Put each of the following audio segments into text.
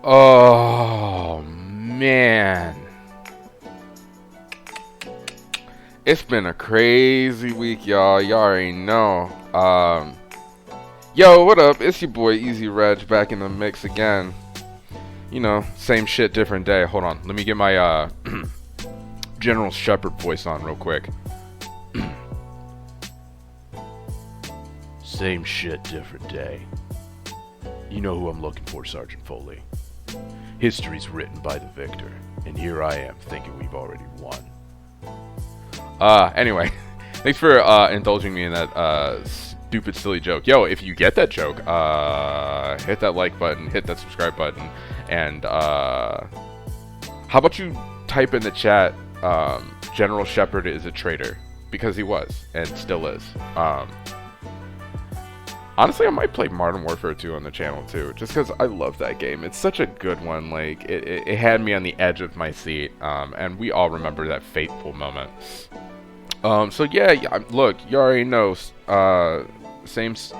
Oh man, it's been a crazy week, y'all. Y'all already know. Yo, what up? It's your boy Easy Reg back in the mix again. You know, same shit, different day. Hold on, let me get my General Shepherd voice on real quick. Same shit, different day. You know who I'm looking for, Sergeant Foley. History's written by the victor, and here I am thinking we've already won. Anyway, thanks for indulging me in that stupid, silly joke. Yo, if you get that joke, hit that like button, hit that subscribe button, and how about you type in the chat, General Shepherd is a traitor, because he was, and still is. Honestly, I might play Modern Warfare 2 on the channel too, just because I love that game. It's such a good one. Like, it had me on the edge of my seat, and we all remember that fateful moment. So yeah, look, you already know, same spit,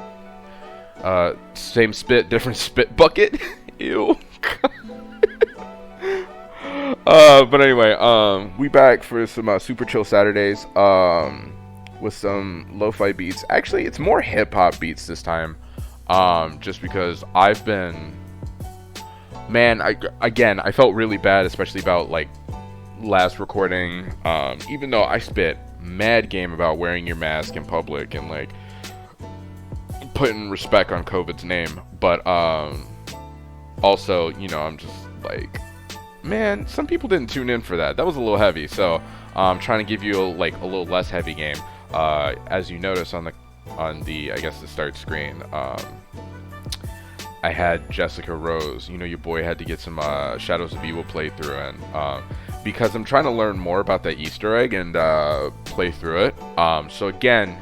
different spit bucket. Ew. But anyway, we back for some super chill Saturdays. With some lo-fi beats. Actually, it's more hip-hop beats this time, just because I've been, man, I felt really bad, especially about like last recording, even though I spit mad game about wearing your mask in public and like putting respect on COVID's name, but also, you know, I'm just like, man, some people didn't tune in for that. That was a little heavy, so I'm trying to give you a little less heavy game. As you notice on the I guess the start screen, I had Jessica Rose. You know, your boy had to get some Shadows of Evil playthrough in, because I'm trying to learn more about that Easter egg and play through it. So again,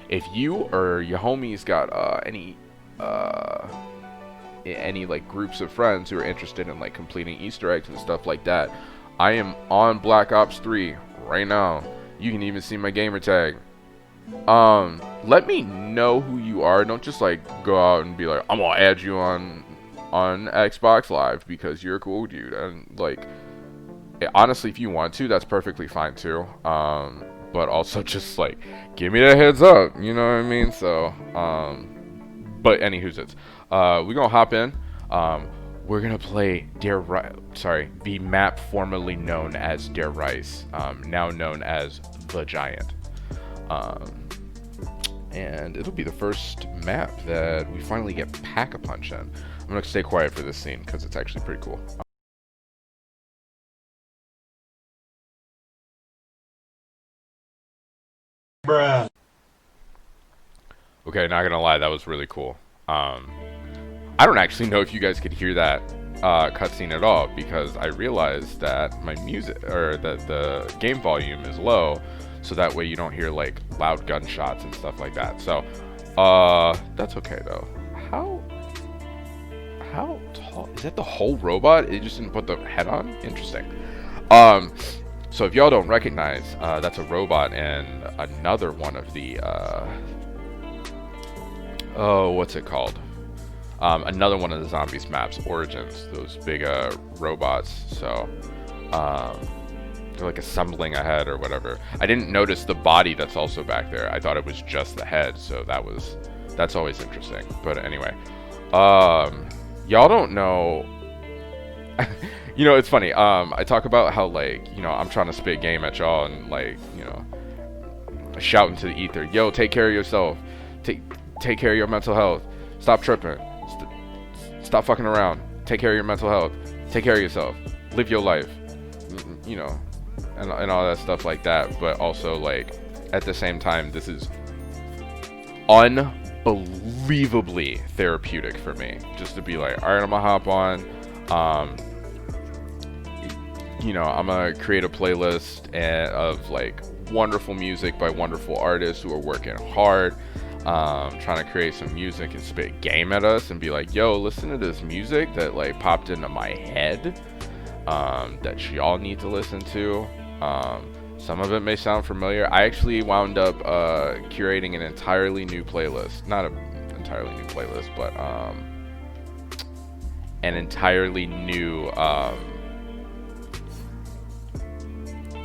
if you or your homies got any like groups of friends who are interested in like completing Easter eggs and stuff like that, I am on Black Ops 3 right now. You can even see my gamer tag. Let me know who you are. Don't just like go out and be like, I'm gonna add you on Xbox Live because you're a cool dude. And like, honestly, if you want to, that's perfectly fine too. But also just like give me that heads up. You know what I mean? So, but anywho's it's. We're gonna hop in. We're gonna play the map formerly known as Der Rice, now known as The Giant. And it'll be the first map that we finally get Pack-a-Punch in. I'm gonna stay quiet for this scene because it's actually pretty cool. Bruh. Okay, not gonna lie, that was really cool. I don't actually know if you guys could hear that cutscene at all, because I realized that my music, or that the game volume is low, so that way you don't hear like loud gunshots and stuff like that. So that's okay though. How tall is that? The whole robot? It just didn't put the head on? Interesting. So if y'all don't recognize, that's a robot and another one of the what's it called? Another one of the Zombies maps, Origins, those big robots. So they're like assembling a head or whatever. I didn't notice the body that's also back there. I thought it was just the head, so that's always interesting. But anyway, y'all don't know. You know, it's funny. I talk about how, like, you know, I'm trying to spit game at y'all and, like, you know, shouting to the ether, yo, take care of yourself, take care of your mental health, stop tripping. Stop fucking around. Take care of your mental health. Take care of yourself. Live your life. You know, and all that stuff like that. But also, like, at the same time, this is unbelievably therapeutic for me. Just to be like, all right, I'm gonna hop on. You know, I'm gonna create a playlist of like wonderful music by wonderful artists who are working hard. Trying to create some music and spit game at us and be like, yo, listen to this music that like popped into my head, that y'all need to listen to. Some of it may sound familiar. I actually wound up curating an entirely new playlist. Not an entirely new playlist, but an entirely new, I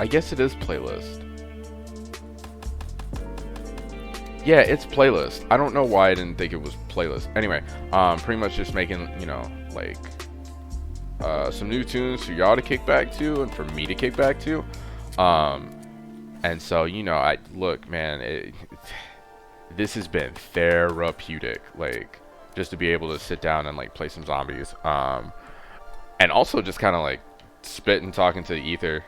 guess it is playlist. Yeah, it's playlist. I don't know why I didn't think it was playlist. Anyway, pretty much just making, you know, like, some new tunes for y'all to kick back to and for me to kick back to. And so, you know, look, man, this has been therapeutic, like, just to be able to sit down and, like, play some zombies. And also just kind of, like, spit and talk into the ether.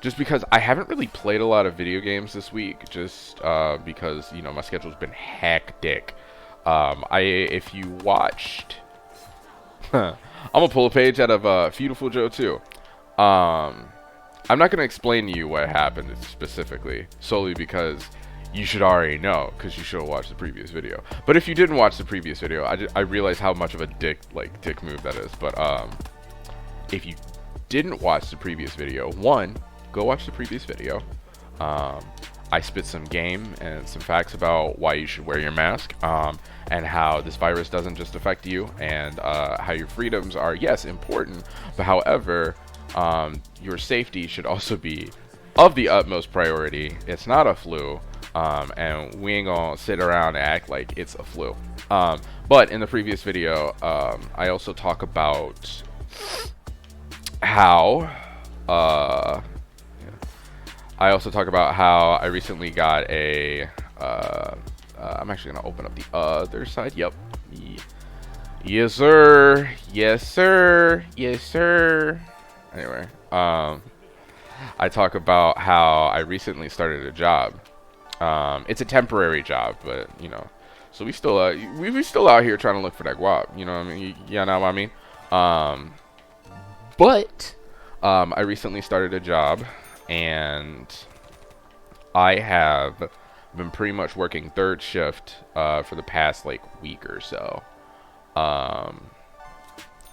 Just because I haven't really played a lot of video games this week, just because, you know, my schedule's been hectic. If you watched, I'm gonna pull a page out of Feudiful Joe 2. I'm not gonna explain to you what happened specifically, solely because you should already know, because you should have watched the previous video. But if you didn't watch the previous video, I realize how much of a dick move that is. But if you didn't watch the previous video, one, go watch the previous video. I spit some game and some facts about why you should wear your mask, and how this virus doesn't just affect you, and how your freedoms are, yes, important, but however, your safety should also be of the utmost priority. It's not a flu, and we ain't gonna sit around and act like it's a flu. But in the previous video, I also talk about how I recently got a I'm actually gonna open up the other side. Yep. Yes sir, yes sir, yes sir. Anyway, I talk about how I recently started a job. It's a temporary job, but you know, so we still out here trying to look for that guap. You know what I mean? You know what I mean? But I recently started a job, and I have been pretty much working third shift for the past like week or so.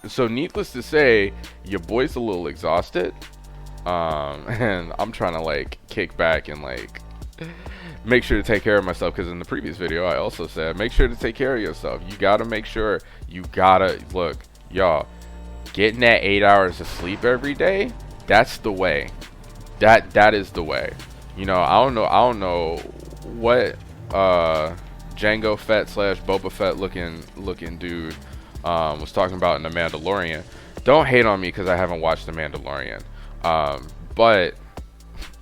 So needless to say, your boy's a little exhausted, and I'm trying to like kick back and like make sure to take care of myself, because in the previous video I also said make sure to take care of yourself. You gotta make sure, you gotta look, y'all, getting that 8 hours of sleep every day, that's the way. That is the way. You know, I don't know what Jango Fett / Boba Fett looking dude was talking about in The Mandalorian. Don't hate on me because I haven't watched The Mandalorian. But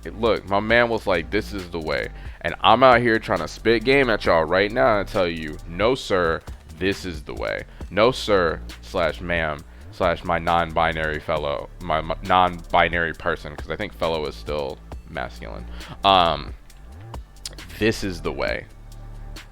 look, my man was like, this is the way. And I'm out here trying to spit game at y'all right now and tell you, no sir, this is the way. No sir / ma'am / my non-binary fellow, my non-binary person, because I think fellow is still masculine. This is the way.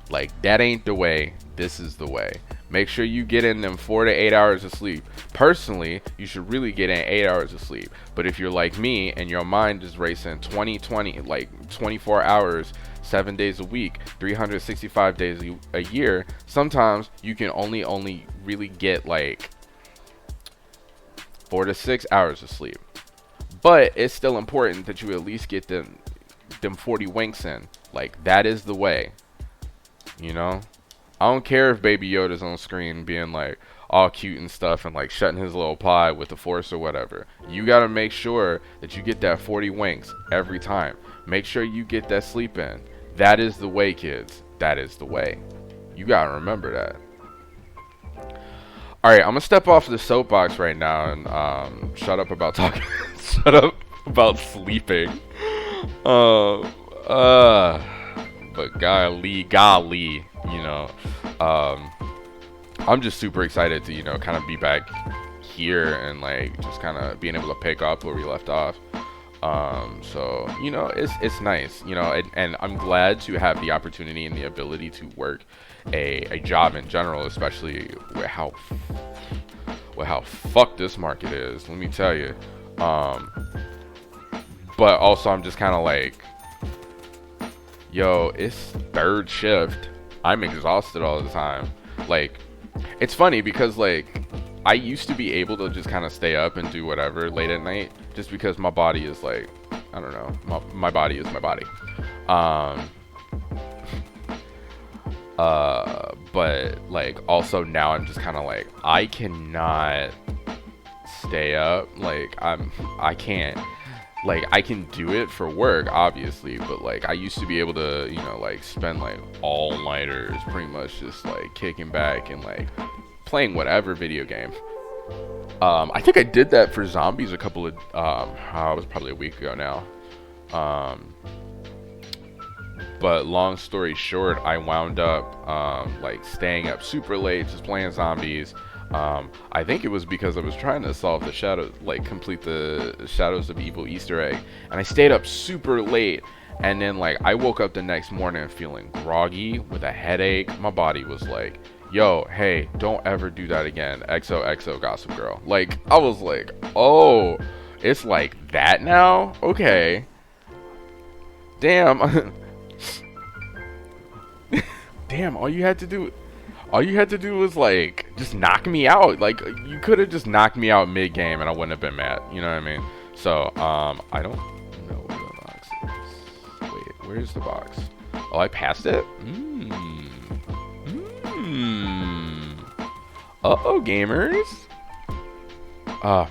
Like, that ain't the way, this is the way. Make sure you get in them 4 to 8 hours of sleep. Personally, you should really get in 8 hours of sleep. But if you're like me and your mind is racing 20, like 24 hours, 7 days a week, 365 days a year, sometimes you can only really get like 4 to 6 hours of sleep. But it's still important that you at least get them 40 winks in. Like, that is the way. You know? I don't care if Baby Yoda's on screen being like all cute and stuff and like shutting his little pie with the Force or whatever. You gotta make sure that you get that 40 winks every time. Make sure you get that sleep in. That is the way, kids. That is the way. You gotta remember that. Alright, I'm gonna step off the soapbox right now and shut up about talking. Shut up about sleeping. But golly, you know, I'm just super excited to, you know, kind of be back here and like just kind of being able to pick up where we left off. So, you know, it's nice, you know, and I'm glad to have the opportunity and the ability to work a job in general, especially with how fucked this market is, let me tell you. But also I'm just kind of like, yo, it's third shift. I'm exhausted all the time. Like, it's funny because like I used to be able to just kind of stay up and do whatever late at night just because my body is like, I don't know, my body is my body. But like also now I'm just kind of like, I cannot stay up. Like I can't, like I can do it for work obviously, but like I used to be able to, you know, like spend like all nighters pretty much just like kicking back and like playing whatever video game. I think I did that for zombies a couple of it was probably a week ago now. But long story short, I wound up like staying up super late just playing zombies. I think it was because I was trying to solve the shadow, like complete the Shadows of Evil Easter egg, and I stayed up super late. And then like I woke up the next morning feeling groggy with a headache. My body was like, yo, hey, don't ever do that again. XOXO Gossip Girl. Like I was like, oh, it's like that now? Okay. Damn. Damn, all you had to do was like just knock me out. Like you could have just knocked me out mid game and I wouldn't have been mad. You know what I mean? So I don't know where the box is. Wait, where's the box? Oh, I passed it? Uh-oh, gamers.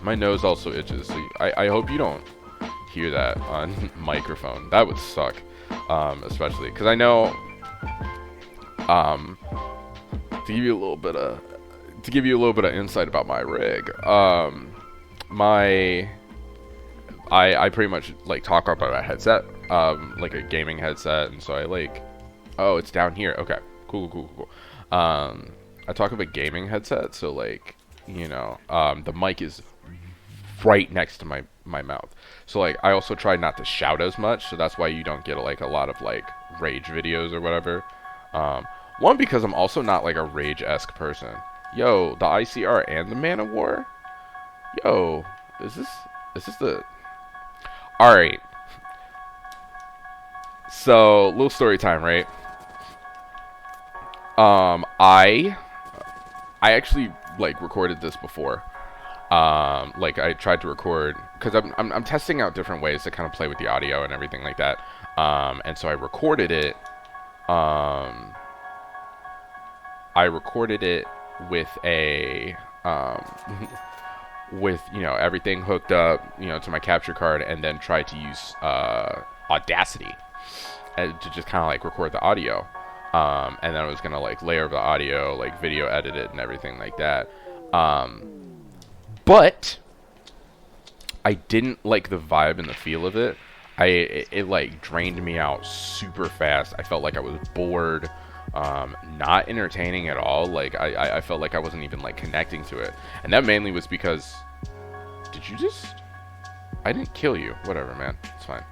My nose also itches, so I hope you don't hear that on microphone. That would suck. Especially because I know to give you a little bit of insight about my rig. I pretty much like talk about a headset, like a gaming headset, and so I like, oh, it's down here. Okay, cool. I talk about a gaming headset, so like, you know, the mic is right next to my mouth. So like, I also try not to shout as much, so that's why you don't get like a lot of like rage videos or whatever. One, because I'm also not like a rage-esque person. Yo, the ICR and the Man of War? Yo, is this the... Alright. So, little story time, right? I actually like recorded this before. Like I tried to record, because I'm testing out different ways to kind of play with the audio and everything like that. And so I recorded it. With a with, you know, everything hooked up, you know, to my capture card, and then tried to use Audacity to just kind of like record the audio. And then I was gonna like layer the audio, like video edit it and everything like that. But I didn't like the vibe and the feel of it. It like drained me out super fast. I felt like I was bored. Not entertaining at all. Like I felt like I wasn't even like connecting to it, and that mainly was because, I didn't kill you. Whatever, man, it's fine.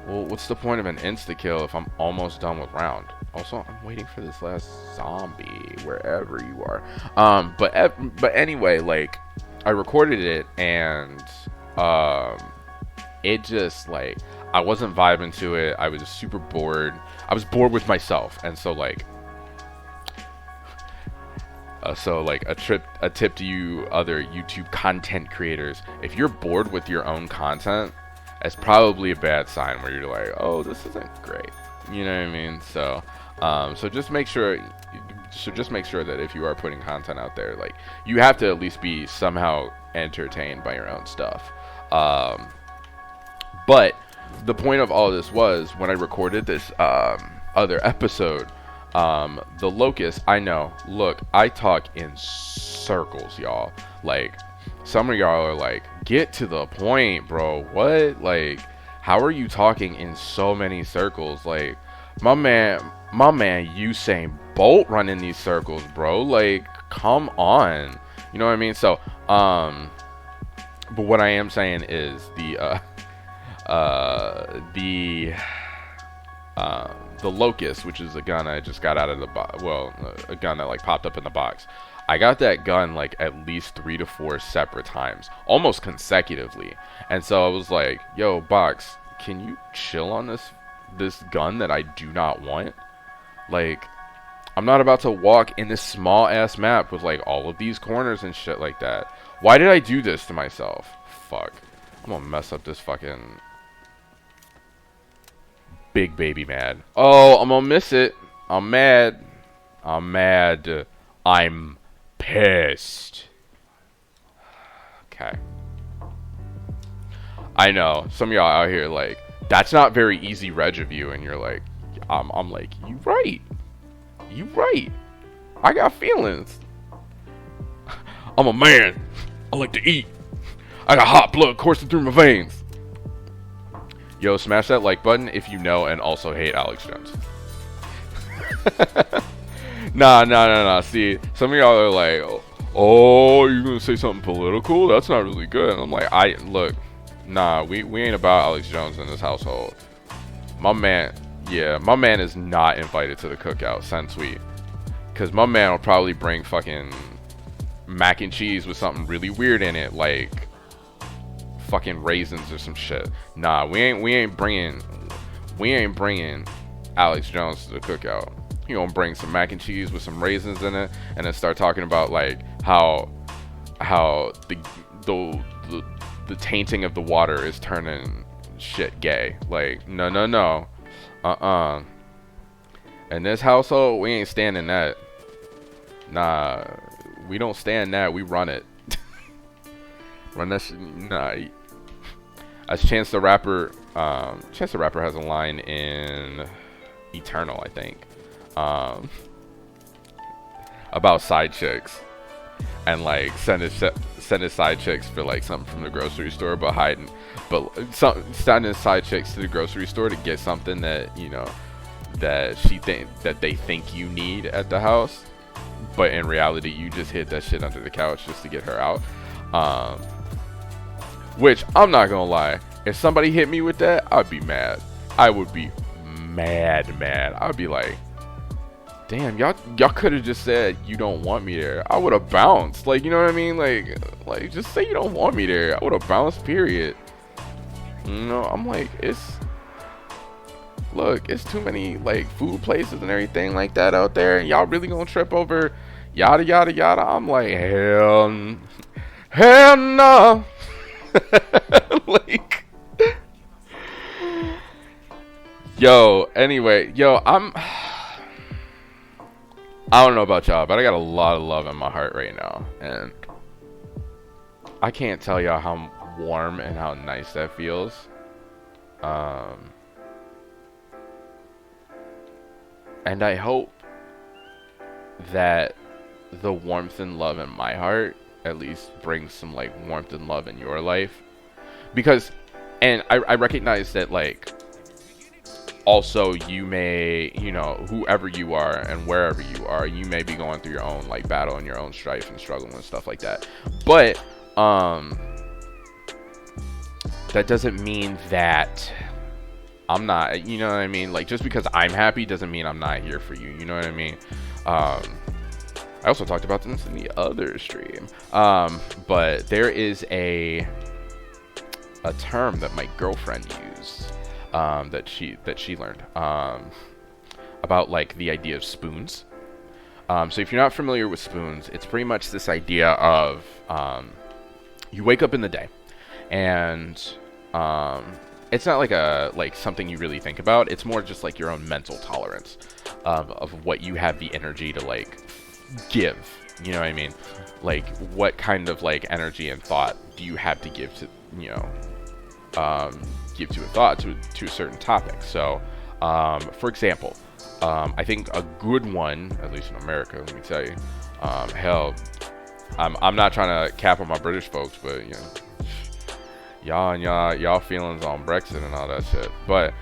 Well, what's the point of an insta kill if I'm almost done with round? Also, I'm waiting for this last zombie wherever you are. But anyway, like I recorded it, and it just like, I wasn't vibing to it. I was super bored. I was bored with myself, and so like, a tip to you other YouTube content creators: if you're bored with your own content, it's probably a bad sign where you're like, oh, this isn't great. You know what I mean? So, so just make sure that if you are putting content out there, like, you have to at least be somehow entertained by your own stuff. But the point of all of this was, when I recorded this other episode, the locust, I know, look, I talk in circles, y'all. Like, some of y'all are like, get to the point, bro. What? Like, how are you talking in so many circles? Like, my man Usain Bolt running these circles, bro. Like, come on. You know what I mean? So, but what I am saying is the locust, which is a gun I just got out of the box. Well, a gun that like popped up in the box. I got that gun like at least 3 to 4 separate times, almost consecutively. And so I was like, yo, box, can you chill on this gun that I do not want? Like, I'm not about to walk in this small ass map with like all of these corners and shit like that. Why did I do this to myself? Fuck. I'm gonna mess up this fucking big baby mad. Oh, I'm gonna miss it. I'm mad. I'm mad. I'm pissed. Okay. I know some of y'all out here like, that's not very easy reg of you, and you're like, I'm like, you right. You right. I got feelings. I'm a man. I like to eat. I got hot blood coursing through my veins. Yo, smash that like button if you know and also hate Alex Jones. Nah. See, some of y'all are like, oh, you're gonna say something political? That's not really good. And I'm like, look, nah, we ain't about Alex Jones in this household. My man is not invited to the cookout, send tweet. Cause my man will probably bring fucking mac and cheese with something really weird in it, like fucking raisins or some shit. Nah, we ain't bringing Alex Jones to the cookout. He gonna bring some mac and cheese with some raisins in it, and then start talking about like how the tainting of the water is turning shit gay. Like, no. In this household, we ain't standing that. Nah, we don't stand that. We run it. Run that shit. Nah. As Chance the Rapper has a line in Eternal, I think, about side chicks, and like send his side chicks for like something from the grocery store, sending side chicks to the grocery store to get something that, you know, that they think you need at the house, but in reality you just hid that shit under the couch just to get her out. Which, I'm not gonna lie, if somebody hit me with that, I'd be mad. I would be mad. I'd be like, damn, y'all could have just said you don't want me there. I would have bounced. Like, you know what I mean? Like just say you don't want me there. I would have bounced, period. You know, I'm like, it's too many like food places and everything like that out there, and y'all really gonna trip over yada yada yada. I'm like, hell no. Like, anyway, I don't know about y'all, but I got a lot of love in my heart right now, and I can't tell y'all how warm and how nice that feels. And I hope that the warmth and love in my heart at least brings some like warmth and love in your life, because, and I recognize that, like, also you may, you know, whoever you are and wherever you are, you may be going through your own like battle and your own strife and struggle and stuff like that, but that doesn't mean that I'm not, you know what I mean? Like, just because I'm happy doesn't mean I'm not here for you, you know what I mean? I also talked about this in the other stream, but there is a term that my girlfriend used, that she learned, about like the idea of spoons. So if you're not familiar with spoons, it's pretty much this idea of, you wake up in the day, and it's not like something you really think about. It's more just like your own mental tolerance of what you have the energy to like give, you know what I mean? Like, what kind of like energy and thought do you have to give to, you know, give to a thought, to a certain topic. So for example, I think a good one, at least in America, let me tell you, hell, I'm not trying to cap on my British folks, but you know, y'all feelings on Brexit and all that shit, but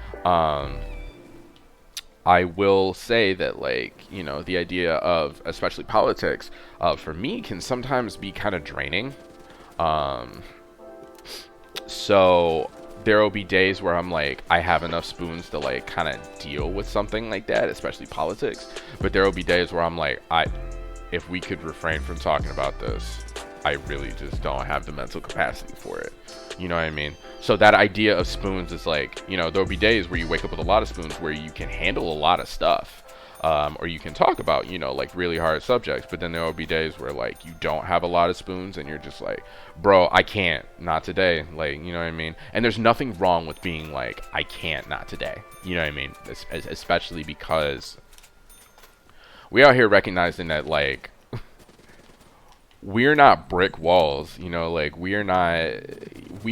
I will say that, like, you know, the idea of, especially politics, for me, can sometimes be kind of draining. So there will be days where I'm like, I have enough spoons to like kind of deal with something like that, especially politics. But there will be days where I'm like, if we could refrain from talking about this, I really just don't have the mental capacity for it. You know what I mean? So that idea of spoons is like, you know, there'll be days where you wake up with a lot of spoons where you can handle a lot of stuff, or you can talk about, you know, like really hard subjects. But then there will be days where like you don't have a lot of spoons and you're just like, bro, I can't, not today. Like, you know what I mean? And there's nothing wrong with being like, I can't, not today. You know what I mean? Especially because We out here recognizing that, like, we're not brick walls, you know, like, we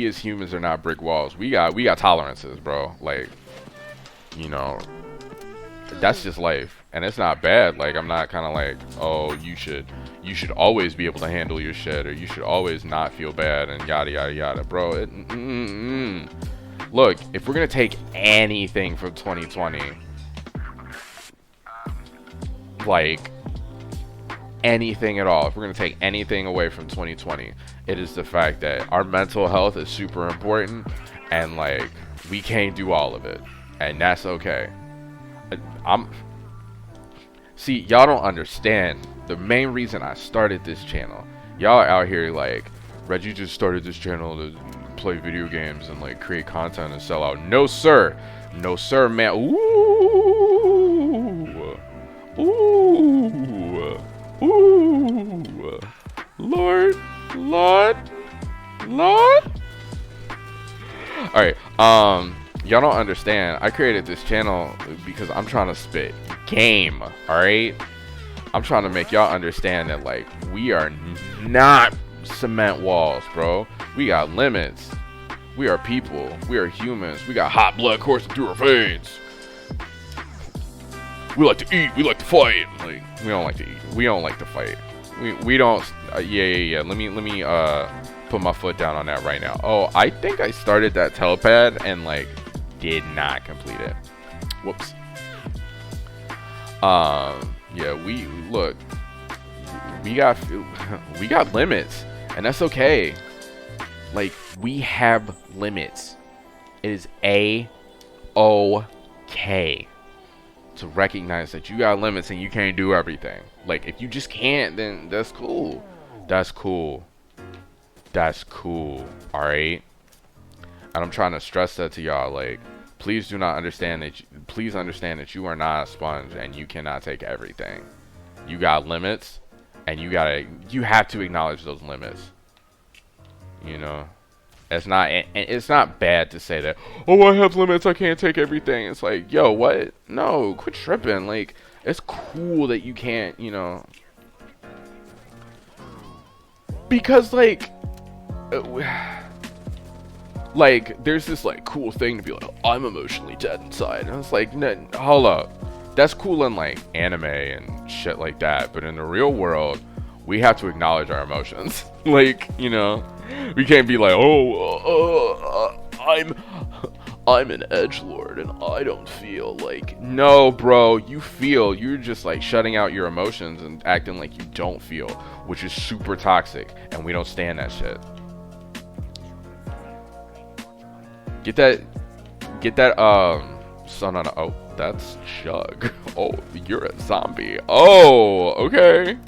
as humans are not brick walls. We got tolerances, bro. Like, you know, that's just life, and it's not bad. Like, I'm not kind of like, oh, you should always be able to handle your shit, or you should always not feel bad, and yada yada yada, bro. Look, if we're gonna take anything from 2020, like anything at all, if we're gonna take anything away from 2020, it is the fact that our mental health is super important, and like, we can't do all of it, and that's okay. See, y'all don't understand the main reason I started this channel. Y'all out here like, Reggie just started this channel to play video games and like create content and sell out. No sir, no sir, man. Ooh, Lord. All right, y'all don't understand. I created this channel because I'm trying to spit game. All right, I'm trying to make y'all understand that, like, we are not cement walls, bro. We got limits. We are people. We are humans. We got hot blood coursing through our veins. We like to eat. We like to fight. Like, we don't like to eat. We don't like to fight. We don't. Yeah. Let me put my foot down on that right now. Oh, I think I started that telepad and like did not complete it. Whoops. Yeah, we got limits, and that's okay. Like, we have limits. It is okay to recognize that you got limits and you can't do everything. Like, if you just can't, then that's cool. That's cool. All right. And I'm trying to stress that to y'all. Like, please understand that you are not a sponge and you cannot take everything. You got limits, and you have to acknowledge those limits. You know, it's not bad to say that, oh, I have limits, I can't take everything. It's like, yo, what? No, quit tripping. Like, it's cool that you can't, you know, because like there's this like cool thing to be like, I'm emotionally dead inside, and it's like, no, hold up. That's cool in like anime and shit like that, but in the real world, we have to acknowledge our emotions. Like, you know, we can't be like, I'm an edgelord and I don't feel. Like, no, bro, you feel. You're just like shutting out your emotions and acting like you don't feel, which is super toxic, and we don't stand that shit. Get that sun on. Oh, that's Chug. Oh, you're a zombie. Oh, okay.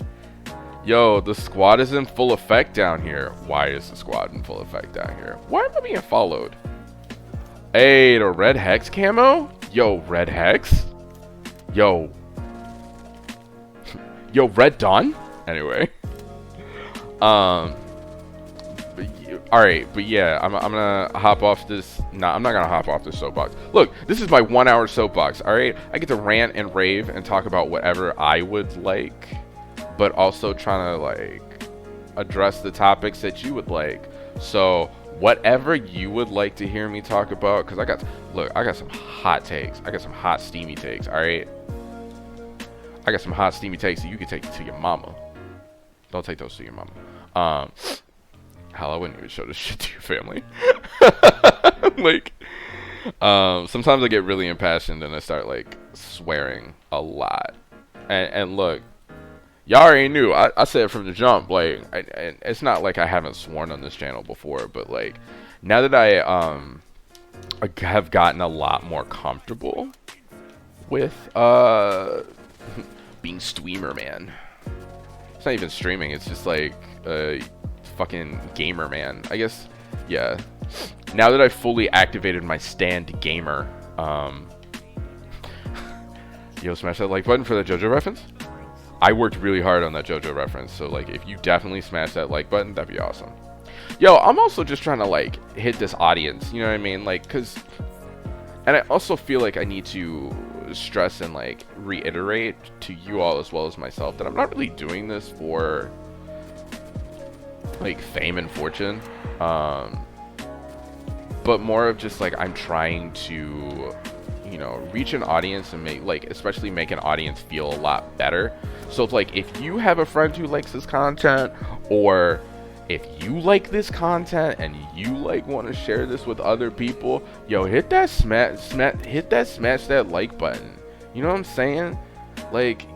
Yo, the squad is in full effect down here. Why is the squad in full effect down here? Why am I being followed? Hey, the red hex camo? Yo, red hex? Yo, red dawn? Anyway. Alright, but yeah, I'm gonna hop off this. Nah, I'm not gonna hop off this soapbox. Look, this is my 1 hour soapbox, alright? I get to rant and rave and talk about whatever I would like, but also trying to like address the topics that you would like. So whatever you would like to hear me talk about, because I got some hot takes. I got some hot steamy takes, alright? I got some hot steamy takes that you can take to your mama. Don't take those to your mama. Hell, I wouldn't even show this shit to your family. Like, sometimes I get really impassioned and I start like swearing a lot. And look, y'all already knew. I said from the jump, like, it's not like I haven't sworn on this channel before, but like, now that I have gotten a lot more comfortable with being streamer, man. It's not even streaming. It's just like fucking gamer, man. I guess, yeah. Now that I've fully activated my stand gamer, yo, smash that like button for the JoJo reference. I worked really hard on that JoJo reference, so like, if you definitely smash that like button, that'd be awesome. Yo, I'm also just trying to like hit this audience, you know what I mean? Like, and I also feel like I need to stress and like reiterate to you all as well as myself that I'm not really doing this for like fame and fortune, but more of just like I'm trying to, you know, reach an audience and make, like, especially make an audience feel a lot better. So it's like, if you have a friend who likes this content, or if you like this content and you like want to share this with other people, yo, hit that smash that like button. You know what I'm saying? Like,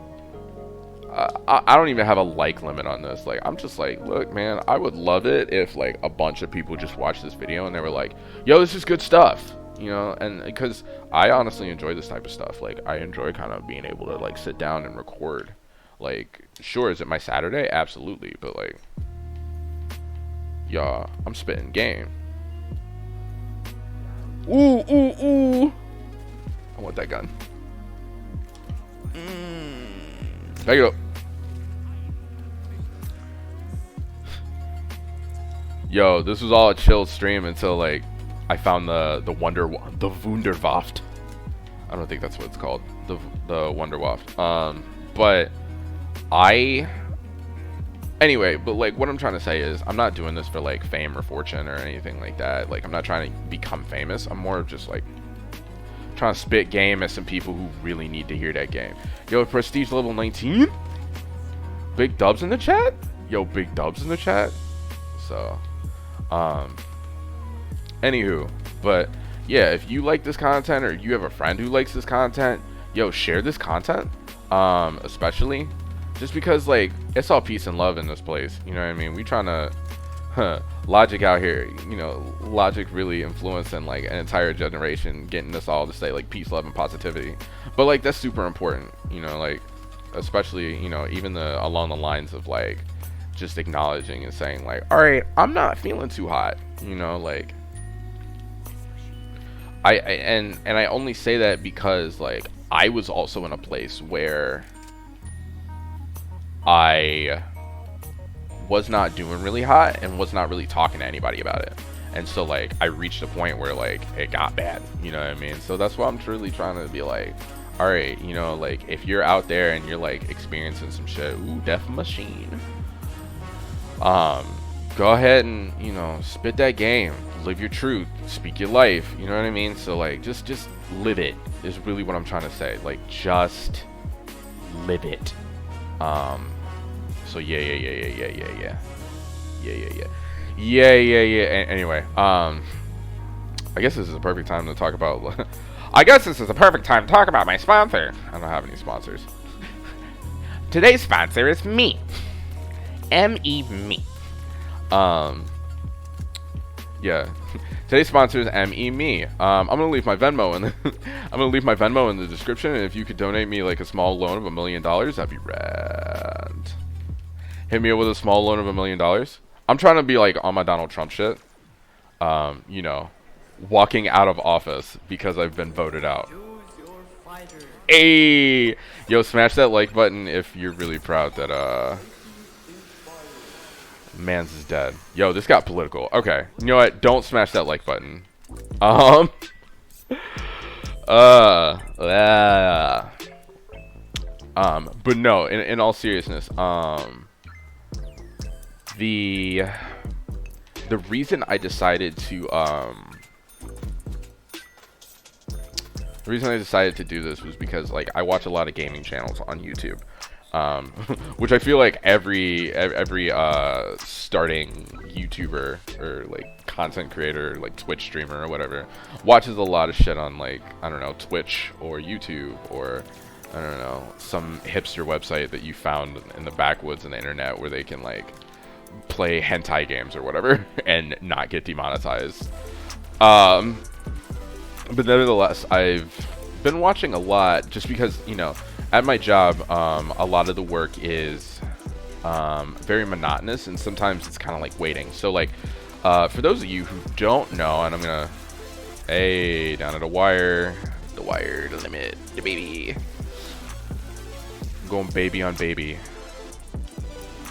I don't even have a like limit on this. Like, I'm just like, look, man, I would love it if like a bunch of people just watched this video and they were like, yo, this is good stuff, you know. And because I honestly enjoy this type of stuff. Like, I enjoy kind of being able to like sit down and record. Like, sure, is it my Saturday? Absolutely. But like, y'all, I'm spitting game. Ooh. I want that gun. Back it up. Yo, this was all a chill stream until like I found the Wunderwaft. I don't think that's what it's called. The Wunderwaft. But anyway, but like what I'm trying to say is I'm not doing this for like fame or fortune or anything like that. Like, I'm not trying to become famous. I'm more of just like trying to spit game at some people who really need to hear that game. Yo, prestige level 19. Big dubs in the chat. Yo, big dubs in the chat. So anywho, but yeah, if you like this content or you have a friend who likes this content, yo, share this content. Especially just because like it's all peace and love in this place, you know what I mean? We trying to Logic out here, you know, Logic really influencing like an entire generation, getting us all to say like peace, love, and positivity. But like that's super important, you know, like especially, you know, even along the lines of like just acknowledging and saying like, all right, I'm not feeling too hot, you know, like and I only say that because like I was also in a place where I was not doing really hot and was not really talking to anybody about it. And so like I reached a point where like it got bad, you know what I mean? So that's why I'm truly trying to be like, all right, you know, like if you're out there and you're like experiencing some shit, ooh, Death Machine, go ahead and, you know, spit that game, live your truth, speak your life, you know what I mean? So like just live it is really what I'm trying to say. Like, just live it. So yeah. Anyway, I guess this is a perfect time to talk about my sponsor. I don't have any sponsors. Today's sponsor is me. Me. Yeah. Today's sponsor is Me. I'm gonna leave my Venmo in the description, and if you could donate me like a small loan of $1 million, that'd be rad. Hit me up with a small loan of $1 million. I'm trying to be like on my Donald Trump shit. You know, walking out of office because I've been voted out. Hey, yo, smash that like button if you're really proud that Mans is dead. Yo, this got political. Okay, you know what? Don't smash that like button. But no, in all seriousness, the reason I decided to do this was because like I watch a lot of gaming channels on YouTube. Which I feel like every starting YouTuber or like content creator, like Twitch streamer or whatever, watches a lot of shit on like, I don't know, Twitch or YouTube or I don't know, some hipster website that you found in the backwoods on the internet where they can like play hentai games or whatever and not get demonetized. But nevertheless, I've been watching a lot just because, you know, at my job, a lot of the work is very monotonous, and sometimes it's kind of like waiting. So like, for those of you who don't know, and I'm gonna, hey, down at the wire, the limit, the baby. I'm going baby on baby.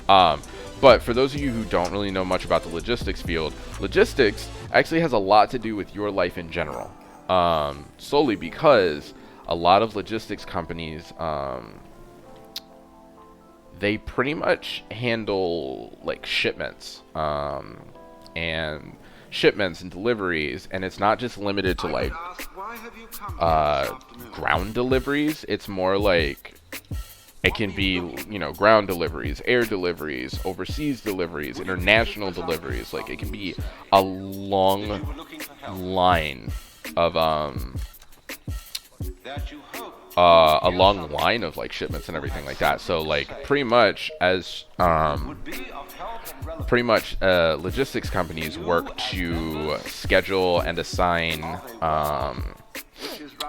But for those of you who don't really know much about the logistics field, logistics actually has a lot to do with your life in general. Solely because a lot of logistics companies, they pretty much handle like shipments, and deliveries, and it's not just limited to like ground deliveries. It's more like it can be, you know, ground deliveries, air deliveries, overseas deliveries, international deliveries. Like, it can be a long line of like shipments and everything like that. So like pretty much logistics companies work to schedule and assign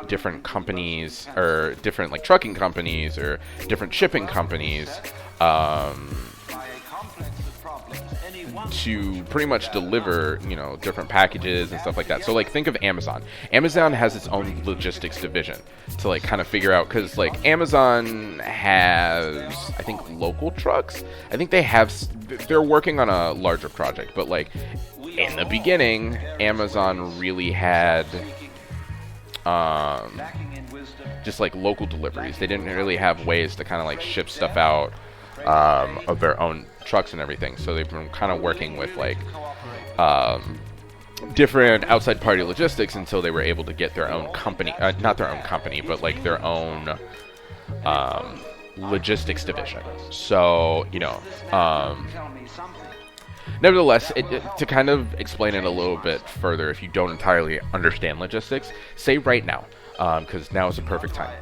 different companies, or different like trucking companies or different shipping companies, to pretty much deliver, you know, different packages and stuff like that. So like think of Amazon. Amazon has its own logistics division to like kind of figure out, because like Amazon has, I think, local trucks. I think they're working on a larger project, but like in the beginning, Amazon really had just like local deliveries. They didn't really have ways to kind of like ship stuff out of their own trucks and everything. So they've been kind of working with like different outside party logistics until they were able to get their own company, not their own company, but like their own logistics division. So, you know, nevertheless, to kind of explain it a little bit further, if you don't entirely understand logistics, say right now, because now is the perfect time.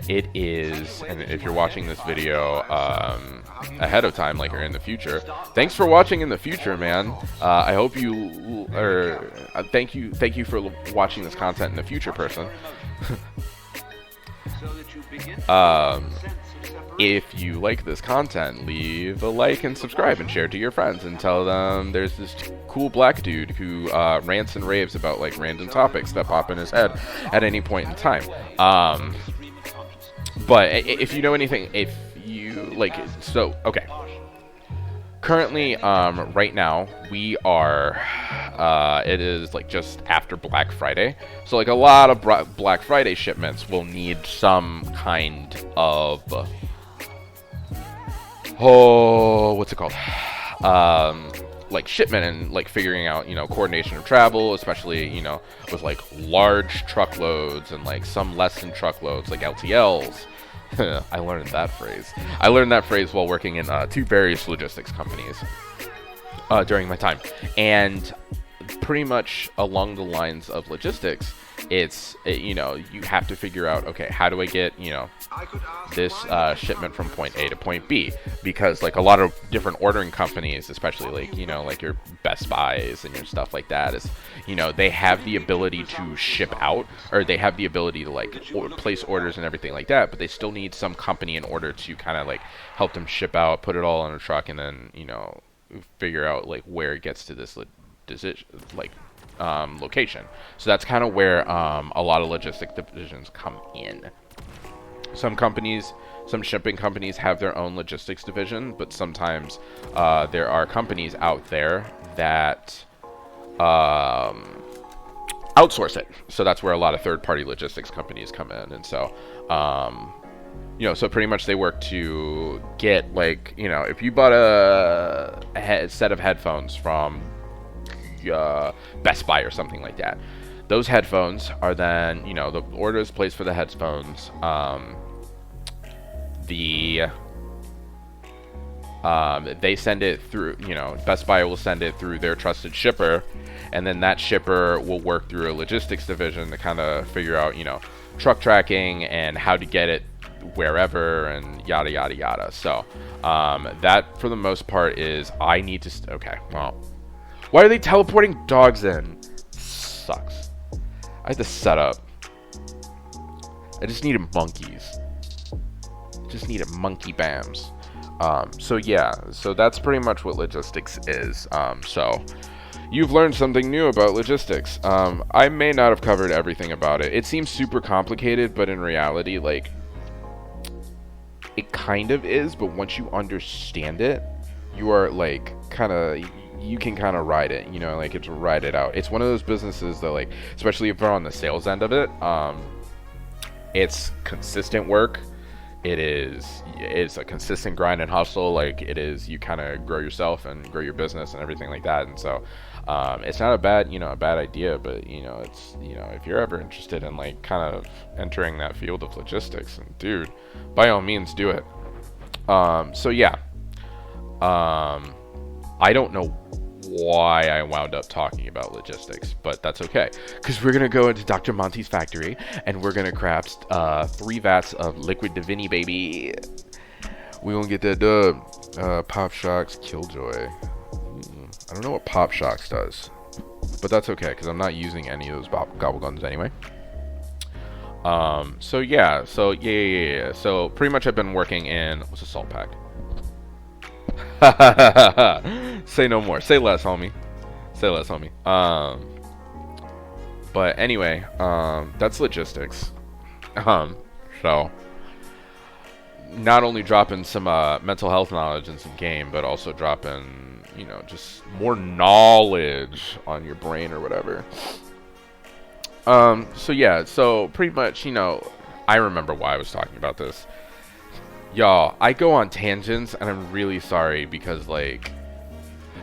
It is, and if you're watching this video ahead of time, like you're in the future, thanks for watching in the future, man. I hope you, or thank you for watching this content in the future, person. If you like this content, leave a like and subscribe and share it to your friends and tell them there's this cool black dude who rants and raves about like random topics that pop in his head at any point in time. But if you know anything, if you like, so okay. Currently, right now, we are, it is like just after Black Friday. So like a lot of Black Friday shipments will need some kind of, what's it called? Like shipment and like figuring out, you know, coordination of travel, especially, you know, with like large truckloads and like some less than truckloads, like LTLs. I learned that phrase. I learned that phrase while working in two various logistics companies during my time. And pretty much along the lines of logistics, you know, you have to figure out, okay, how do I get, you know, this shipment from point A to point B? Because like a lot of different ordering companies, especially like, you know, like your Best Buys and your stuff like that, is, you know, they have the ability to ship out, or they have the ability to like place orders and everything like that, but they still need some company in order to kind of like help them ship out, put it all on a truck, and then, you know, figure out like where it gets to this decision, like location. So that's kind of where a lot of logistic divisions come in. Some shipping companies have their own logistics division, but sometimes there are companies out there that outsource it. So that's where a lot of third-party logistics companies come in. And so, you know, so pretty much they work to get, like, you know, if you bought a set of headphones from Best Buy or something like that, those headphones are then, you know, the order is placed for the headphones. They send it through, you know, Best Buy will send it through their trusted shipper, and then that shipper will work through a logistics division to kind of figure out, you know, truck tracking and how to get it wherever and yada yada yada. So that for the most part is, I need to okay, well, why are they teleporting dogs in? Sucks. I have to set up. I just needed monkeys. Just needed monkey bams. So yeah, so that's pretty much what logistics is. So you've learned something new about logistics. I may not have covered everything about it. It seems super complicated, but in reality, like, it kind of is, but once you understand it, you are like you can kind of ride it, you know, like, it's ride it out. It's one of those businesses that, like, especially if you're on the sales end of it, it's consistent work. It's a consistent grind and hustle. Like it is, you kind of grow yourself and grow your business and everything like that. And so it's not a bad idea, but it's, if you're ever interested in like kind of entering that field of logistics, and dude, by all means do it. So yeah, I don't know why I wound up talking about logistics, but that's okay, because we're gonna go into Dr. Monty's factory and we're gonna craft 3 vats of liquid divinity, baby. We gonna get that dub. Pop Shocks Killjoy. I don't know what Pop Shocks does, but that's okay, because I'm not using any of those gobble guns anyway. So yeah. So pretty much I've been working in, what's a salt pack? Say no more. Say less, homie. Say less, homie. But anyway, that's logistics. So not only dropping some mental health knowledge and some game, but also dropping, just more knowledge on your brain or whatever. So yeah, so pretty much, I remember why I was talking about this. Y'all, I go on tangents, and I'm really sorry, because, like,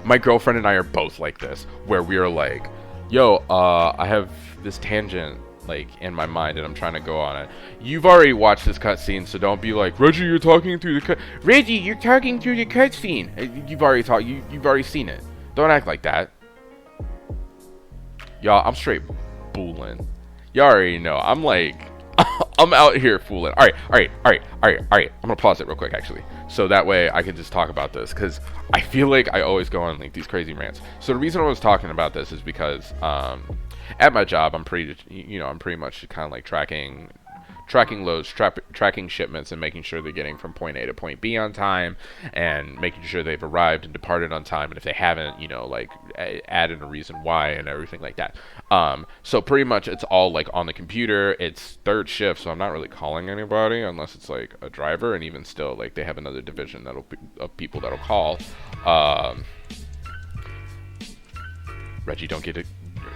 my girlfriend and I are both like this, where we are like, yo, I have this tangent, like, in my mind, and I'm trying to go on it. You've already watched this cutscene, so don't be like, Reggie, you're talking through the cutscene. You've already seen it. Don't act like that. Y'all, I'm straight fooling. Y'all already know. I'm like... I'm out here fooling. All right. I'm gonna pause it real quick, actually, so that way I can just talk about this, because I feel like I always go on like these crazy rants. So the reason I was talking about this is because at my job, I'm pretty much kind of like tracking loads, tracking shipments, and making sure they're getting from point A to point B on time, and making sure they've arrived and departed on time, and if they haven't, like added a reason why and everything like that. So pretty much it's all like on the computer. It's third shift, so I'm not really calling anybody unless it's like a driver, and even still, like, they have another division of people that'll call. Reggie, don't get it.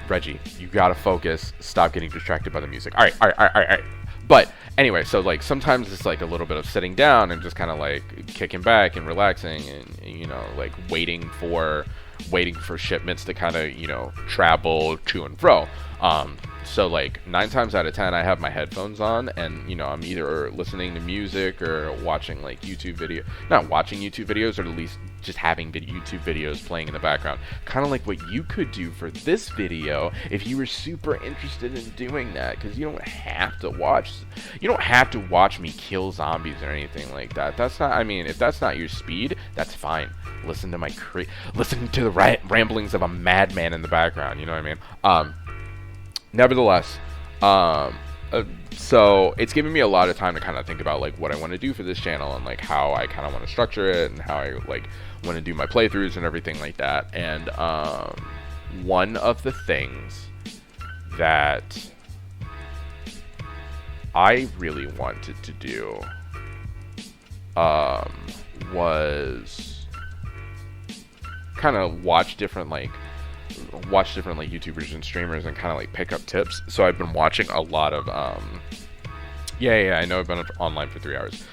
Reggie, you gotta focus. Stop getting distracted by the music. All right. But anyway, so like sometimes it's like a little bit of sitting down and just kind of like kicking back and relaxing, and like waiting for shipments to kind of travel to and fro. So like 9 times out of 10 I have my headphones on, and I'm either listening to music or watching like not watching YouTube videos, or at least just having YouTube videos playing in the background, kind of like what you could do for this video if you were super interested in doing that, because you don't have to watch me kill zombies or anything like that. That's not, I mean, if that's not your speed, that's fine. Listen to the ramblings of a madman in the background, you know what I mean? Nevertheless, so it's given me a lot of time to kind of think about like what I want to do for this channel, and like how I kind of want to structure it, and how I like want to do my playthroughs and everything like that. And one of the things that I really wanted to do was kind of watch different YouTubers and streamers and kind of like pick up tips. So I've been watching a lot of I know I've been online for 3 hours.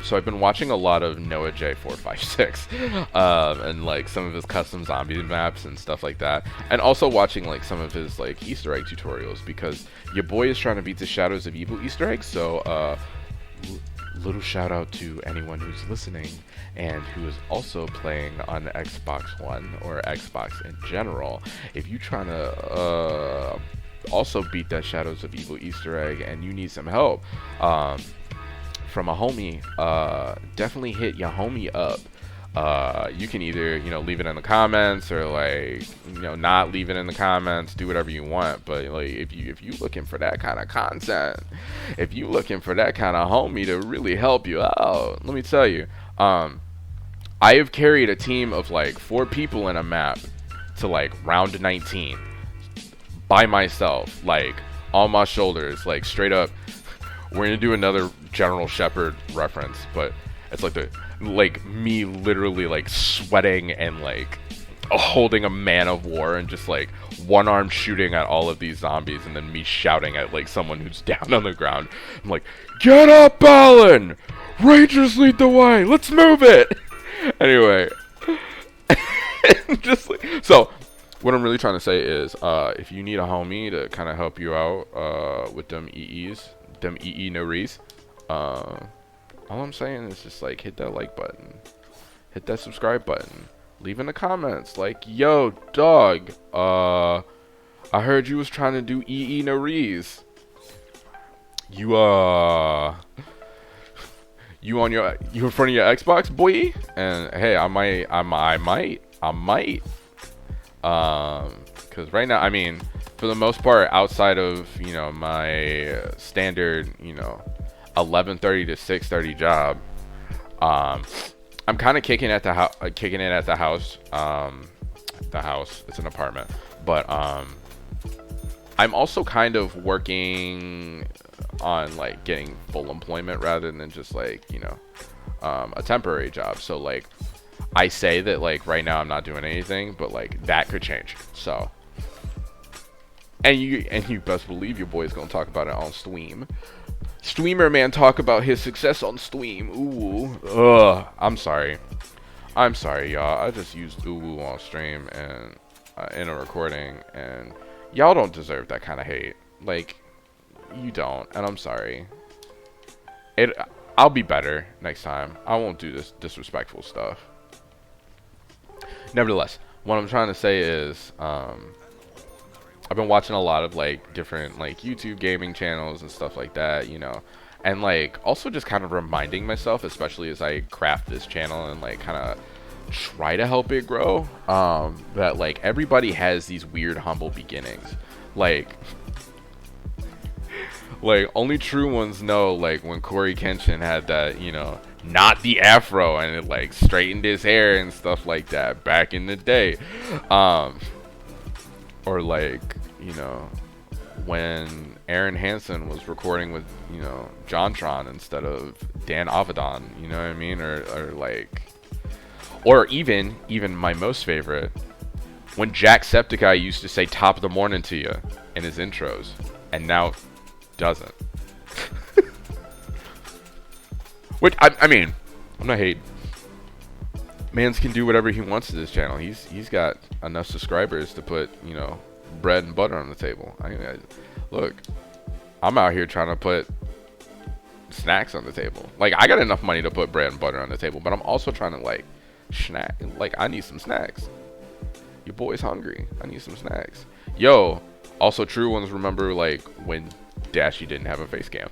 So I've been watching a lot of Noah J456 and like some of his custom zombie maps and stuff like that, and also watching like some of his like Easter egg tutorials, because your boy is trying to beat the Shadows of Evil Easter eggs. So little shout out to anyone who's listening and who is also playing on Xbox One or Xbox in general. If you're trying to also beat that Shadows of Evil Easter egg and you need some help from a homie, definitely hit your homie up. You can either leave it in the comments, or like not leave it in the comments, do whatever you want. But like if you looking for that kind of content, if you looking for that kind of homie to really help you out, let me tell you, I have carried a team of like 4 people in a map to like round 19 by myself, like on my shoulders, like straight up. We're gonna do another General Shepherd reference, but it's like me literally like sweating and like holding a man of war and just like one arm shooting at all of these zombies, and then me shouting at like someone who's down on the ground. I'm like, get up, Alan! Rangers lead the way! Let's move it! Anyway. Just like, so what I'm really trying to say is, if you need a homie to kind of help you out with them them no rees, all I'm saying is just like hit that like button, hit that subscribe button, leave in the comments like, yo dog, I heard you was trying to do no rees. You you in front of your Xbox, boy? And hey, I might. Because right now, I mean, for the most part, outside of, you know, my standard, you know, 11:30 to 6:30 job, I'm kind of kicking it at the house. The house, it's an apartment, but I'm also kind of working on like getting full employment rather than just like, you know, a temporary job. So like, I say that like right now I'm not doing anything, but like that could change. So, and you best believe your boy's gonna talk about it on Steam. Streamer man talk about his success on Steam. Ooh, I'm sorry, y'all. I just used ooh on stream and in a recording, and y'all don't deserve that kind of hate. Like, you don't, and I'm sorry. I'll be better next time. I won't do this disrespectful stuff. Nevertheless, what I'm trying to say is, I've been watching a lot of like different like YouTube gaming channels and stuff like that, you know, and like also just kind of reminding myself, especially as I craft this channel and like kind of try to help it grow, that like everybody has these weird humble beginnings. Like only true ones know, like when Corey Kenshin had that, you know, not the afro, and it like straightened his hair and stuff like that back in the day, or like, you know, when Aaron Hansen was recording with, you know, JonTron instead of Dan Avidan, you know what I mean, or like, or even my most favorite, when Jacksepticeye used to say top of the morning to you in his intros, and now doesn't. Which I mean, I'm not hating. Mans can do whatever he wants to this channel. He's got enough subscribers to put, you know, bread and butter on the table. Look, I'm out here trying to put snacks on the table. Like, I got enough money to put bread and butter on the table, but I'm also trying to like snack. Like, I need some snacks. Your boy's hungry. I need some snacks. Yo, also true ones remember like when Dashy didn't have a face cam.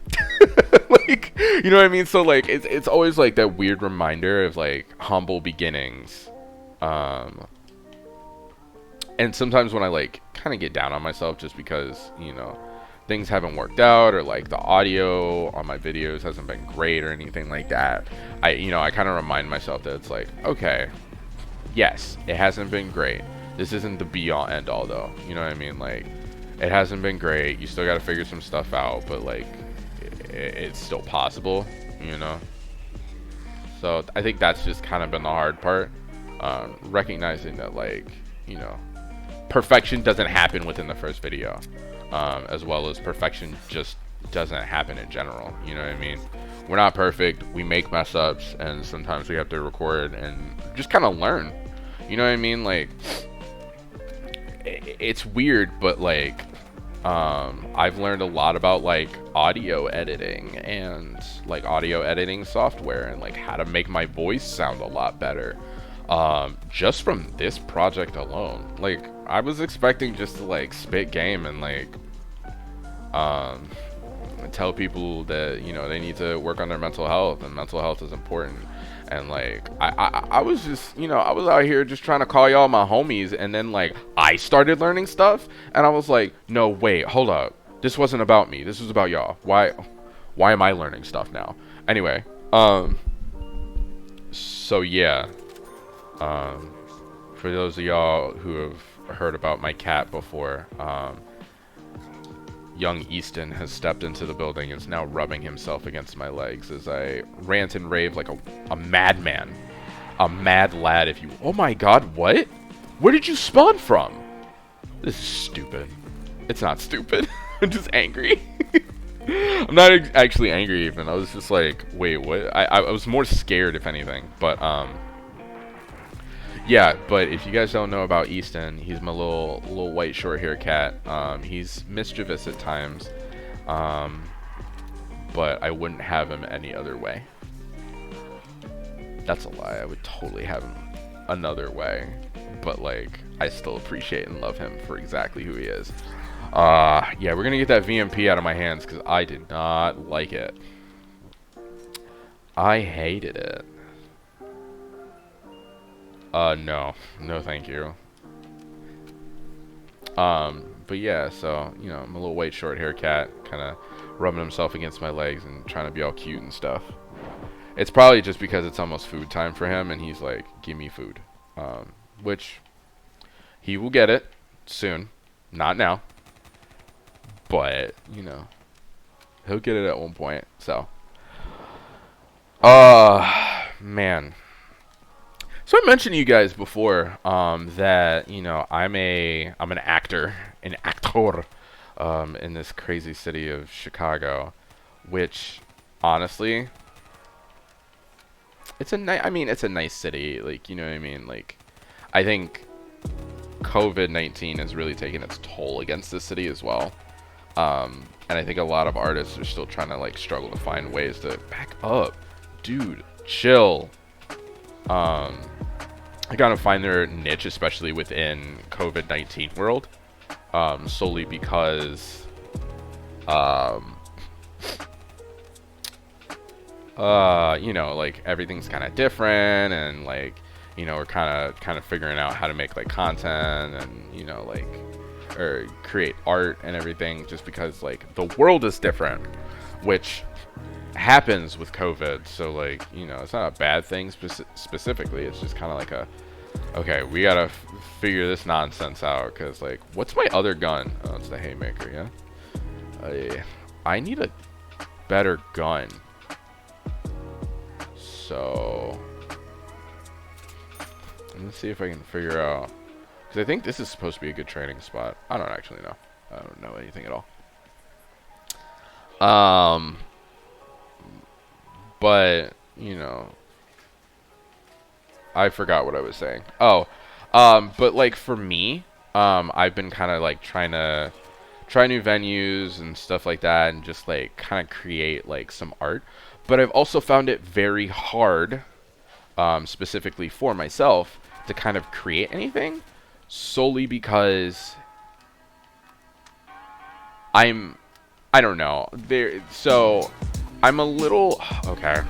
Like, you know what I mean? So like it's always like that weird reminder of like humble beginnings. And sometimes when I like kind of get down on myself just because, you know, things haven't worked out, or like the audio on my videos hasn't been great or anything like that, I kind of remind myself that it's like, okay, yes, it hasn't been great. This isn't the be all end all though. You know what I mean? Like, it hasn't been great. You still got to figure some stuff out, but like it's still possible, you know? So I think that's just kind of been the hard part. Recognizing that, like, you know, perfection doesn't happen within the first video, as well as perfection just doesn't happen in general. You know what I mean? We're not perfect. We make mess ups, and sometimes we have to record and just kind of learn. You know what I mean? Like, it's weird, but like, I've learned a lot about like audio editing and like audio editing software and like how to make my voice sound a lot better, just from this project alone. Like, I was expecting just to like spit game and like tell people that, you know, they need to work on their mental health, and mental health is important. And like, I was just, you know, I was out here just trying to call y'all my homies, and then like I started learning stuff, and I was like, no, wait, hold up, this wasn't about me, this was about y'all. Why am I learning stuff now? Anyway, so yeah, for those of y'all who have heard about my cat before, young Easton has stepped into the building and is now rubbing himself against my legs as I rant and rave like a madman. A mad lad, if you... Oh my god, what? Where did you spawn from? This is stupid. It's not stupid. I'm just angry. I'm not actually angry even. I was just like, wait, what? I was more scared, if anything. But, yeah, but if you guys don't know about Easton, he's my little white short hair cat. He's mischievous at times. But I wouldn't have him any other way. That's a lie. I would totally have him another way. But, like, I still appreciate and love him for exactly who he is. Yeah, we're gonna get that VMP out of my hands because I did not like it. I hated it. No, thank you. But yeah, so you know, I'm a little white short hair cat, kind of rubbing himself against my legs and trying to be all cute and stuff. It's probably just because it's almost food time for him, and he's like, "Give me food," which he will get it soon, not now. But, you know, he'll get it at one point, so. Man. So I mentioned to you guys before, that, you know, I'm an actor, in this crazy city of Chicago, which, honestly, it's a nice city, like, you know what I mean, like, I think COVID-19 has really taken its toll against this city as well. And I think a lot of artists are still trying to like struggle to find ways to back up, dude, chill. I gotta find their niche, especially within COVID-19 world, solely because, you know, like everything's kind of different, and like, you know, we're kind of figuring out how to make like content, and you know, like, or create art and everything, just because like the world is different, which happens with COVID. So like, you know, it's not a bad thing specifically. It's just kind of like a, okay, we gotta figure this nonsense out, because like, what's my other gun? Oh, it's the haymaker. Yeah, I need a better gun. So let's see if I can figure out, because I think this is supposed to be a good training spot. I don't actually know. I don't know anything at all. But, you know, I forgot what I was saying. Oh, but like for me, I've been kind of like trying to try new venues and stuff like that, and just like kind of create like some art. But I've also found it very hard, specifically for myself, to kind of create anything, solely because I don't know. So I'm a little, okay.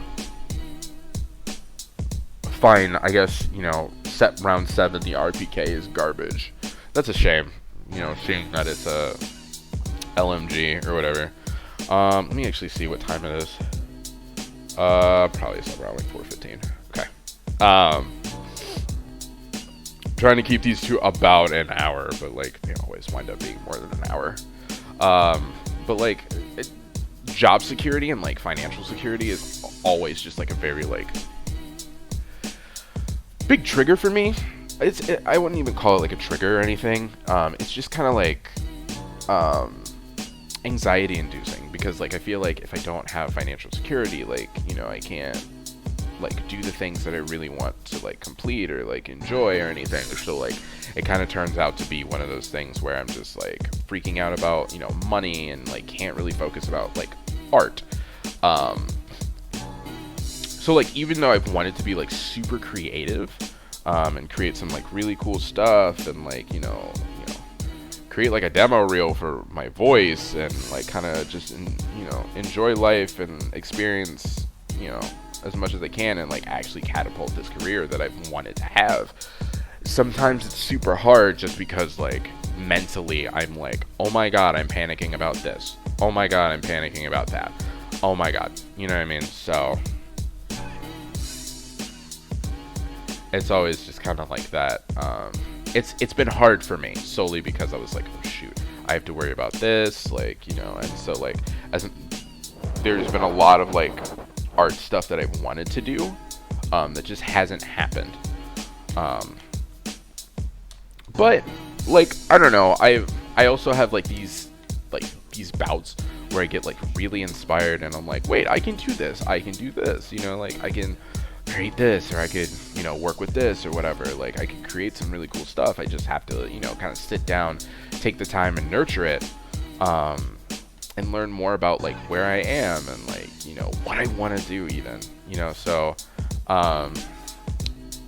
Fine, I guess, you know, round 7, the RPK is garbage. That's a shame. You know, seeing that it's a LMG or whatever. Let me actually see what time it is. Probably somewhere around like 4:15. Okay. Trying to keep these to about an hour, but like they always wind up being more than an hour. But like job security and like financial security is always just like a very like big trigger for me. I wouldn't even call it like a trigger or anything. It's just kind of like anxiety inducing, because like I feel like if I don't have financial security, like, you know, I can't like do the things that I really want to like complete or like enjoy or anything. So like it kind of turns out to be one of those things where I'm just like freaking out about, you know, money, and like can't really focus about like art. So like even though I've wanted to be like super creative, and create some like really cool stuff, and like, you know, create like a demo reel for my voice, and like kind of just you know, enjoy life and experience, you know, as much as I can, and like actually catapult this career that I've wanted to have. Sometimes it's super hard, just because like mentally I'm like, oh my god, I'm panicking about this, oh my god, I'm panicking about that, oh my god, you know what I mean? So it's always just kind of like that. It's been hard for me, solely because I was like, oh shoot, I have to worry about this, like, you know. And so like, there's been a lot of like art stuff that I've wanted to do, that just hasn't happened. But like, I don't know, I also have like these bouts where I get like really inspired, and I'm like, wait, I can do this, I can do this, you know, like I can create this, or I could, you know, work with this or whatever. Like I could create some really cool stuff. I just have to, you know, kind of sit down, take the time and nurture it, and learn more about like where I am and like, you know, what I want to do even, you know. So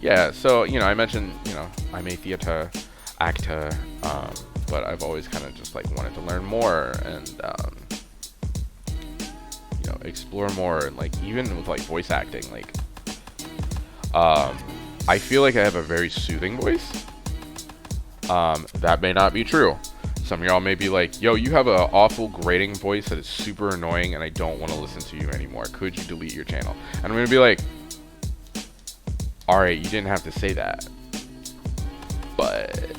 yeah, so, you know, I mentioned, you know, I'm a theater actor, but I've always kind of just like wanted to learn more and you know, explore more, and like even with like voice acting, like I feel like I have a very soothing voice. That may not be true. Some of y'all may be like, yo, you have an awful grating voice that is super annoying and I don't want to listen to you anymore. Could you delete your channel? And I'm going to be like, alright, you didn't have to say that. But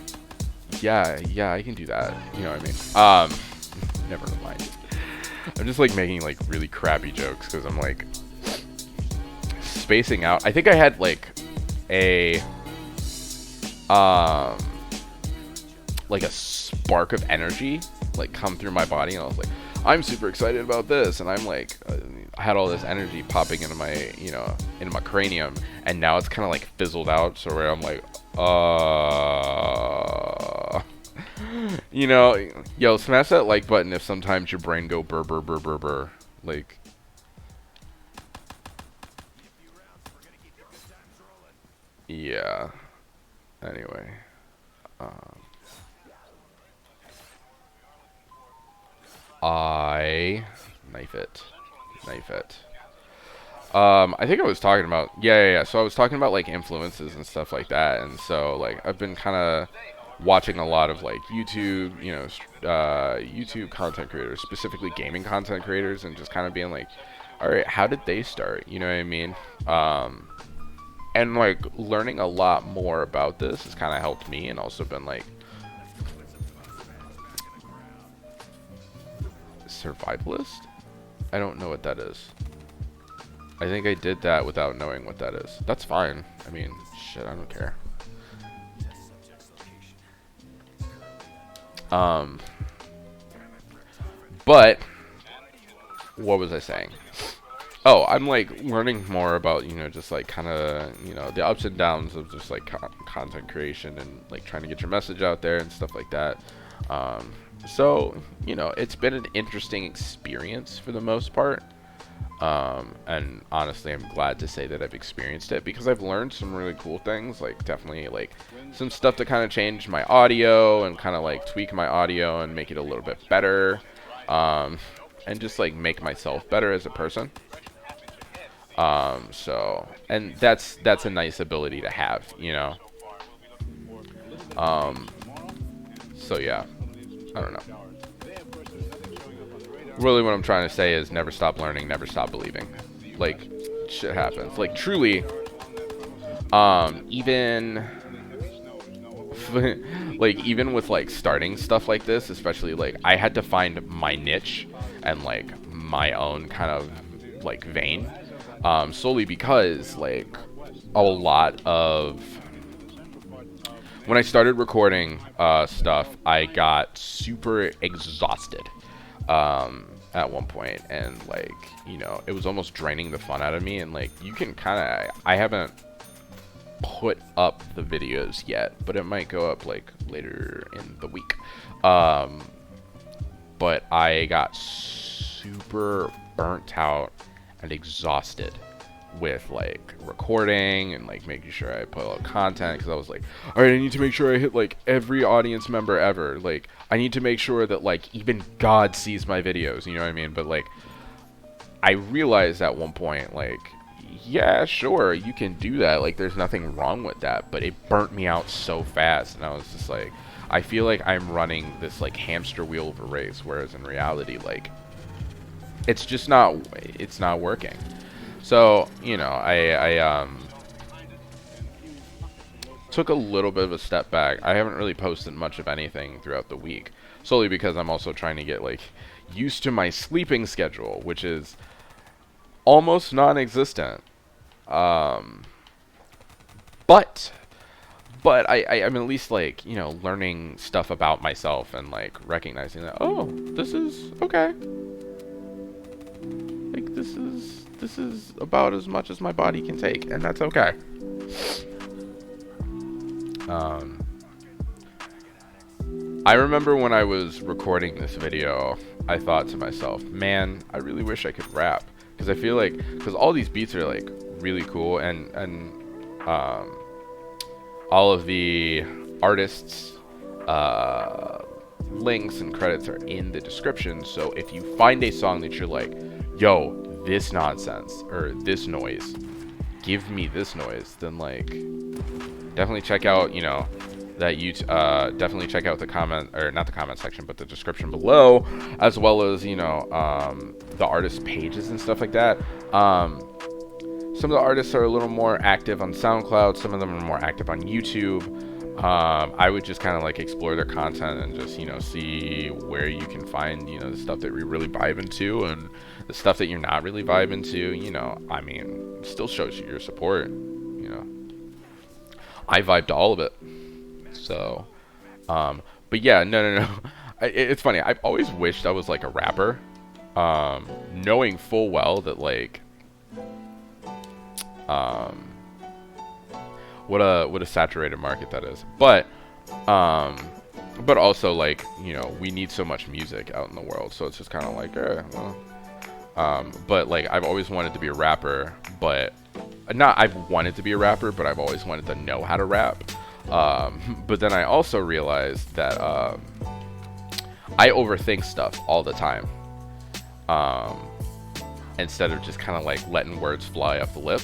yeah, I can do that. You know what I mean? Never mind. I'm just like making like really crappy jokes because I'm like spacing out. I think I had like a spark of energy like come through my body, and I was like, I'm super excited about this, and I'm like I had all this energy popping into my, you know, into my cranium, and now it's kind of like fizzled out, so where I'm like, you know, yo, smash that like button if sometimes your brain go burr burr burr burr burr, like. Yeah. Anyway. I knife it. I think I was talking about, yeah. So I was talking about like influences and stuff like that, and so like I've been kind of watching a lot of like YouTube, you know, YouTube content creators, specifically gaming content creators, and just kind of being like, all right, how did they start? You know what I mean? And like learning a lot more about this has kind of helped me, and also been like survivalist. I don't know what that is. I think I did that without knowing what that is. That's fine. I mean, shit, I don't care. But what was I saying? Oh, I'm like learning more about, you know, just like kind of, you know, the ups and downs of just like content creation and like trying to get your message out there and stuff like that. So, you know, it's been an interesting experience for the most part. And honestly, I'm glad to say that I've experienced it, because I've learned some really cool things, like definitely like some stuff to kind of change my audio and kind of like tweak my audio and make it a little bit better. And just like make myself better as a person. So, and that's a nice ability to have, you know. So yeah, I don't know. Really what I'm trying to say is never stop learning, never stop believing. Like, shit happens. Like, truly, even like even with like starting stuff like this, especially like I had to find my niche and like my own kind of like vein, solely because like a lot of when I started recording stuff, I got super exhausted at one point, and like, you know, it was almost draining the fun out of me. And like, you can kind of, I haven't put up the videos yet, but it might go up like later in the week. But I got super burnt out and exhausted with like recording and like making sure I put out content, because I was like, all right, I need to make sure I hit like every audience member ever. Like, I need to make sure that like even God sees my videos, you know what I mean? But like, I realized at one point, like, yeah, sure, you can do that, like there's nothing wrong with that, but it burnt me out so fast, and I was just like, I feel like I'm running this like hamster wheel of a race, whereas in reality, like, it's just not, it's not working. So, you know, I took a little bit of a step back. I haven't really posted much of anything throughout the week, solely because I'm also trying to get like used to my sleeping schedule, which is almost non-existent. But but I'm at least like, you know, learning stuff about myself and like recognizing that, oh, this is okay. Like this is about as much as my body can take, and that's okay. I remember when I was recording this video, I thought to myself, man, I really wish I could rap, because I feel like, because all these beats are like really cool, and all of the artists links and credits are in the description. So if you find a song that you're like, yo, this nonsense or this noise, give me this noise, then like definitely check out, you know, that you definitely check out the comment, or not the comment section, but the description below, as well as, you know, the artist pages and stuff like that. Some of the artists are a little more active on SoundCloud, some of them are more active on YouTube. I would just kind of like explore their content and just, you know, see where you can find, you know, the stuff that we really vibe into, and the stuff that you're not really vibing to, you know, I mean, it still shows you your support, you know. I vibe to all of it. So, but yeah, no. It's funny. I've always wished I was like a rapper, knowing full well that like, what a saturated market that is. But also like, you know, we need so much music out in the world, so it's just kind of like, well. But like, I've always wanted to be a rapper, but I've wanted to be a rapper, but I've always wanted to know how to rap. But then I also realized that I overthink stuff all the time, instead of just kind of like letting words fly off the lip.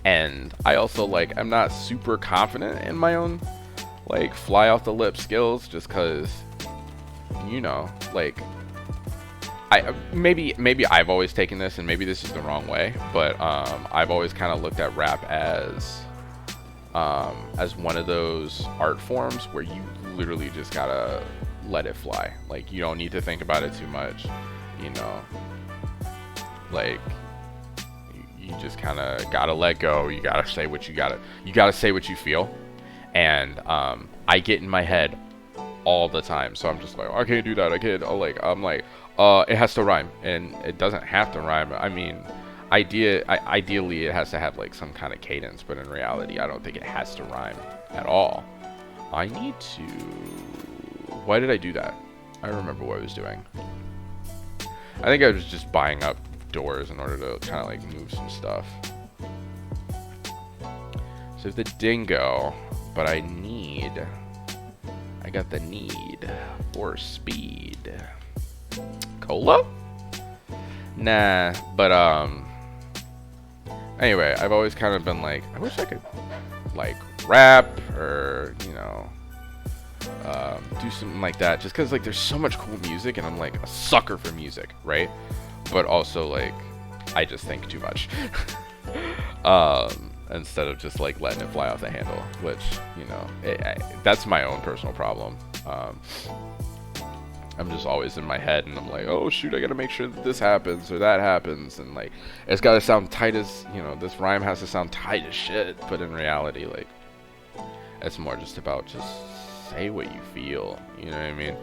And I also like, I'm not super confident in my own like fly off the lip skills, just because, you know, like maybe I've always taken this, and maybe this is the wrong way, but I've always kind of looked at rap as one of those art forms where you literally just gotta let it fly. Like, you don't need to think about it too much, you know, like you just kind of gotta let go. You gotta say what you gotta say what you feel. And I get in my head all the time, so I'm just like, I can't do that, I can't, I'm like, it has to rhyme, and it doesn't have to rhyme. I mean, ideally it has to have like some kind of cadence, but in reality I don't think it has to rhyme at all. I need to, why did I do that? I don't remember what I was doing. I think I was just buying up doors in order to kind of like move some stuff. So the dingo, but I got the need for speed. Cola? Nah, but anyway, I've always kind of been like, I wish I could like rap, or, you know, do something like that, just because like there's so much cool music, and I'm like a sucker for music, right? But also like I just think too much. Instead of just like letting it fly off the handle, which, you know, that's my own personal problem. I'm just always in my head, and I'm like, oh shoot, I gotta make sure that this happens or that happens, and like it's gotta sound tight as, you know, this rhyme has to sound tight as shit. But in reality, like, it's more just about just say what you feel, you know what I mean?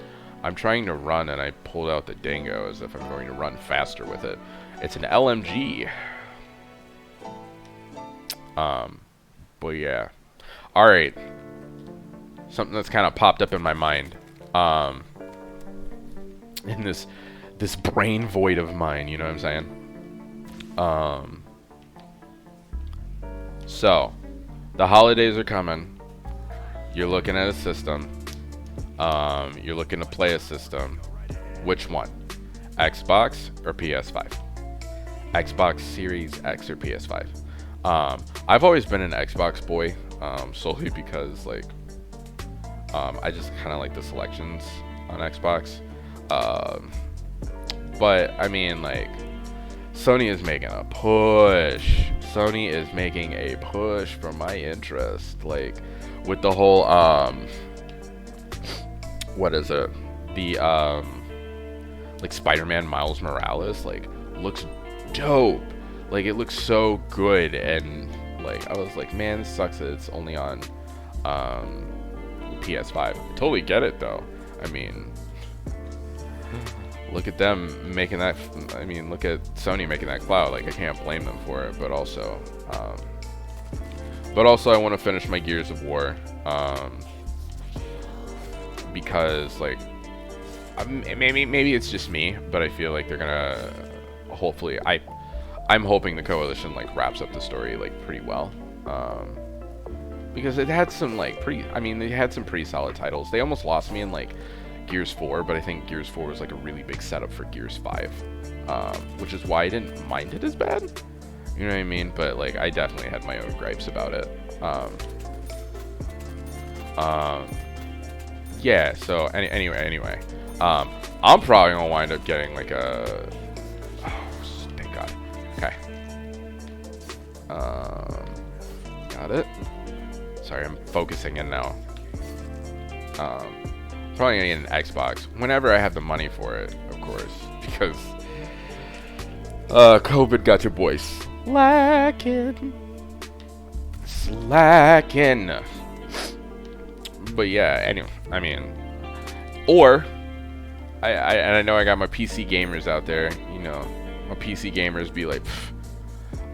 I'm trying to run, and I pulled out the dingo as if I'm going to run faster with it. It's an LMG. But yeah. Alright. Something that's kind of popped up in my mind. In this brain void of mine, you know what I'm saying? So, the holidays are coming. You're looking at a system. You're looking to play a system. Which one? Xbox or PS5? Xbox Series X or PS5? I've always been an Xbox boy, solely because like I just kind of like the selections on Xbox. But I mean, like, Sony is making a push. Sony is making a push for my interest, like with the whole what is it? The like Spider-Man Miles Morales, like, looks dope. Like, it looks so good, and Like, I was like, man, this sucks that it's only on PS5. I totally get it though. I mean, look at them making that. I mean, look at Sony making that cloud. Like, I can't blame them for it. But also, I want to finish my Gears of War, because like, maybe it's just me, but I feel like they're gonna. Hopefully, I'm hoping the Coalition like wraps up the story like pretty well. Because it had some like they had some pretty solid titles. They almost lost me in like Gears 4, but I think Gears 4 was like a really big setup for Gears 5, which is why I didn't mind it as bad. You know what I mean? But like, I definitely had my own gripes about it. Yeah. So anyway, I'm probably gonna wind up getting like a. Oh, thank God. Okay. Got it. Sorry, I'm focusing in now. Probably gonna get an Xbox whenever I have the money for it, of course, because COVID got your boy slacking. But yeah, anyway, I mean, or I know I got my PC gamers out there. You know, my PC gamers be like,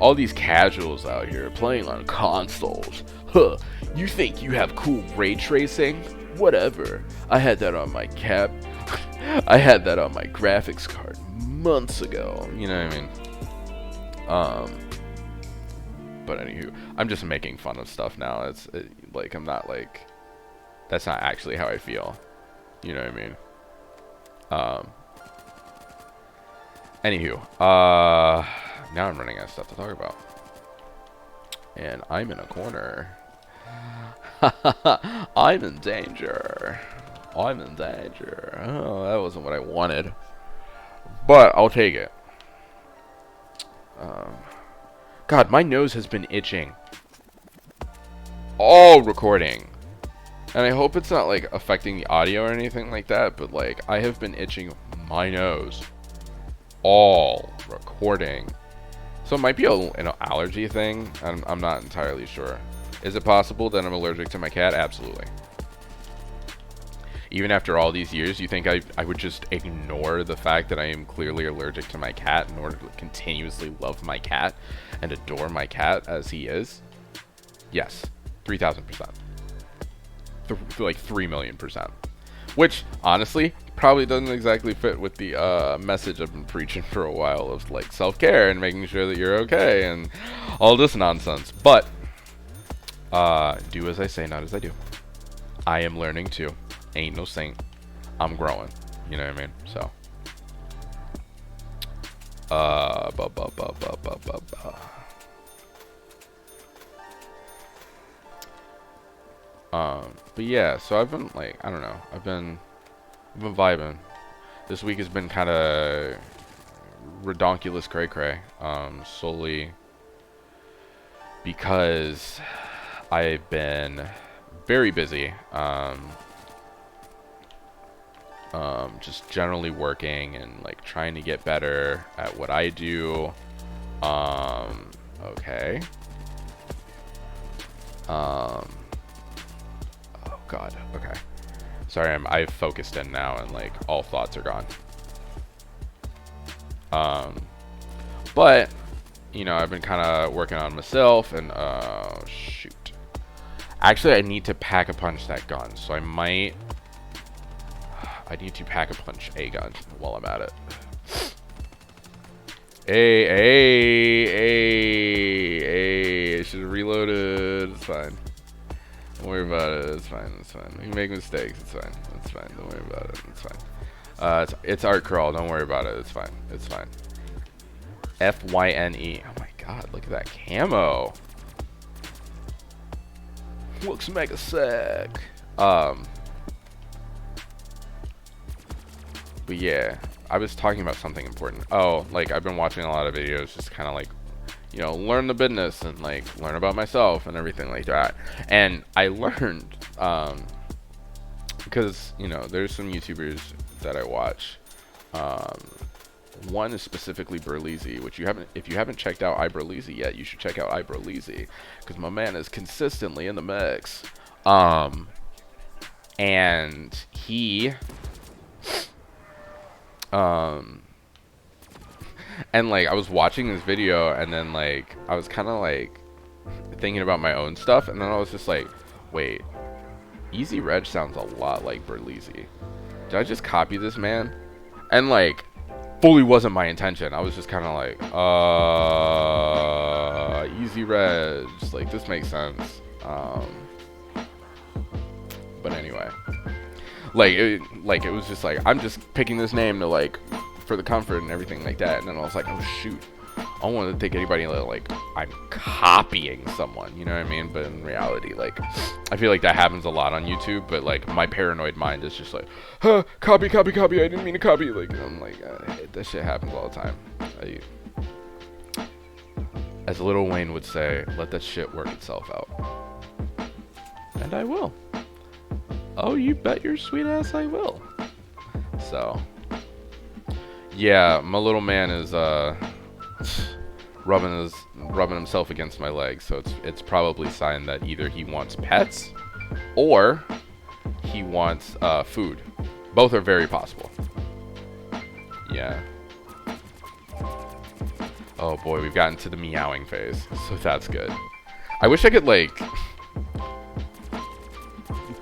all these casuals out here playing on consoles. Huh? You think you have cool ray tracing? Whatever. I had that on my cap. I had that on my graphics card months ago. You know what I mean? But anywho, I'm just making fun of stuff now. Like, I'm not like, that's not actually how I feel. You know what I mean? Anywho, now I'm running out of stuff to talk about, and I'm in a corner. I'm in danger. I'm in danger. Oh, that wasn't what I wanted, but I'll take it. God, my nose has been itching all recording, and I hope it's not like affecting the audio or anything like that, but like, I have been itching my nose all recording. So it might be an allergy thing. I'm not entirely sure. Is it possible that I'm allergic to my cat? Absolutely. Even after all these years, you think I would just ignore the fact that I am clearly allergic to my cat in order to continuously love my cat and adore my cat as he is? Yes, 3,000%. Like 3,000,000%. Which, honestly, probably doesn't exactly fit with the message I've been preaching for a while of like self-care and making sure that you're okay and all this nonsense. But do as I say, not as I do. I am learning too. Ain't no saint. I'm growing. You know what I mean? So but yeah, so I've been like, I don't know, I've been vibing. This week has been kind of redonkulous cray cray, solely because I've been very busy, just generally working and like trying to get better at what I do. Okay. Oh God. Okay. Sorry, I've focused in now and like all thoughts are gone. But you know, I've been kind of working on myself and shoot. Actually, I need to pack a punch that gun, so I need to pack a punch a gun while I'm at it. Hey, I should have reloaded. It's fine. Don't worry about it. It's fine. It's fine. We can make mistakes. It's fine. It's fine. Don't worry about it. It's fine. It's art crawl. Don't worry about it. It's fine. It's fine. FYNE. Oh my God! Look at that camo. Looks mega sick. But yeah, I was talking about something important. Oh, like I've been watching a lot of videos, just kind of like, you know, learn the business and like learn about myself and everything like that. And I learned, because, you know, there's some YouTubers that I watch, One is specifically Burleezy, which if you haven't checked out iBurleezy yet, you should check out iBurleezy, because my man is consistently in the mix. And he, and like I was watching this video, and then like I was kind of like thinking about my own stuff, and then I was just like, wait, Easy Reg sounds a lot like Burleezy. Did I just copy this man? And like, fully wasn't my intention. I was just kind of like, Easy Reg, like this makes sense. But anyway, like it was just like, I'm just picking this name to like for the comfort and everything like that. And then I was like, oh shoot, I don't want to think anybody like I'm copying someone, you know what I mean? But in reality, like, I feel like that happens a lot on YouTube, but like my paranoid mind is just like, huh, copy, I didn't mean to copy. Like, I'm like, that shit happens all the time. As Lil Wayne would say, let that shit work itself out. And I will. Oh, you bet your sweet ass I will. So, yeah, my little man is rubbing himself against my leg, so it's probably a sign that either he wants pets or he wants food. Both are very possible. Yeah. Oh boy, we've gotten to the meowing phase, so that's good. I wish I could like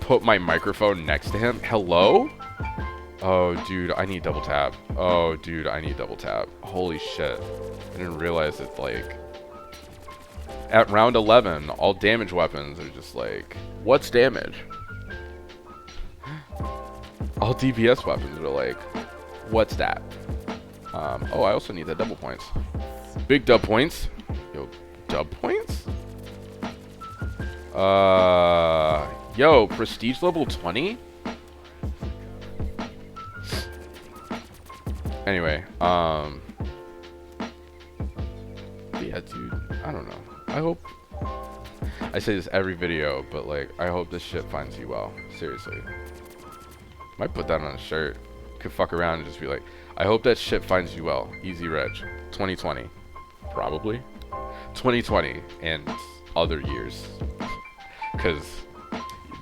put my microphone next to him. Hello? Oh, dude, I need double tap. Oh, dude, I need double tap. Holy shit. I didn't realize it, like... At round 11, all damage weapons are just like... What's damage? All DPS weapons are like... What's that? Oh, I also need the double points. Big dub points. Yo, dub points? Yo, prestige level 20? Anyway, yeah, dude, I don't know. I hope, I say this every video, but like, I hope this shit finds you well. Seriously. Might put that on a shirt. Could fuck around and just be like, I hope that shit finds you well. Easy Reg. 2020. Probably. 2020 and other years. Because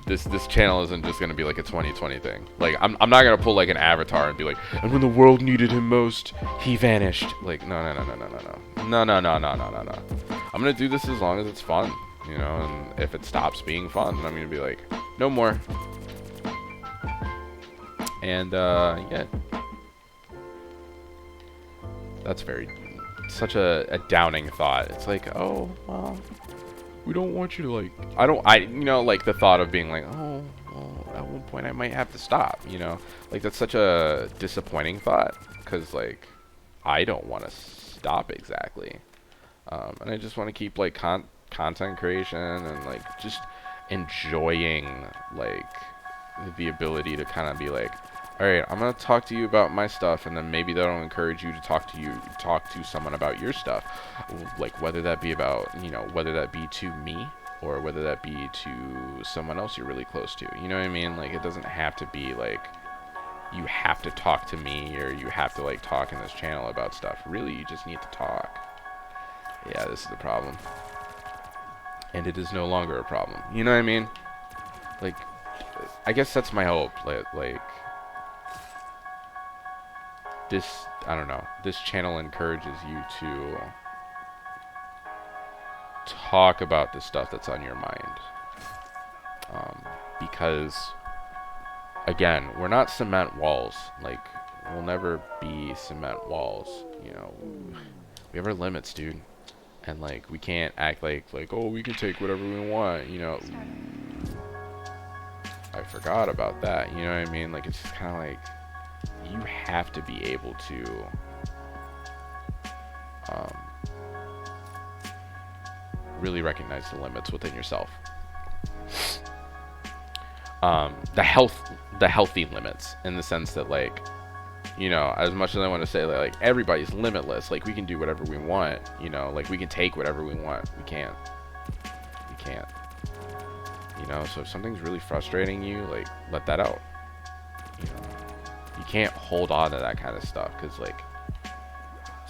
this channel isn't just gonna be like a 2020 thing. Like I'm not gonna pull like an avatar and be like, and when the world needed him most, he vanished. Like no. I'm gonna do this as long as it's fun, you know. And if it stops being fun, then I'm gonna be like, no more. And yeah, that's such a downing thought. It's like, oh well, we don't want you to like, you know, like the thought of being like, oh, well, at one point I might have to stop, you know, like that's such a disappointing thought, because like I don't want to stop exactly, and I just want to keep like content creation and like just enjoying like the ability to kind of be like, all right, I'm gonna talk to you about my stuff, and then maybe that'll encourage you to talk to someone about your stuff, like whether that be about, you know, whether that be to me or whether that be to someone else you're really close to. You know what I mean? Like it doesn't have to be like you have to talk to me or you have to like talk in this channel about stuff. Really, you just need to talk. Yeah, this is the problem, and it is no longer a problem. You know what I mean? Like, I guess that's my hope. Like. This, I don't know, this channel encourages you to talk about the stuff that's on your mind. Because, again, we're not cement walls. Like, we'll never be cement walls, you know. We have our limits, dude. And, like, we can't act like, oh, we can take whatever we want, you know. I forgot about that, you know what I mean? Like, it's just kind of like, you have to be able to really recognize the limits within yourself. The healthy limits, in the sense that, like, you know, as much as I want to say like everybody's limitless, like we can do whatever we want, you know, like we can take whatever we want. We can't. You know, so if something's really frustrating you, like let that out. You know. You can't hold on to that kind of stuff, because like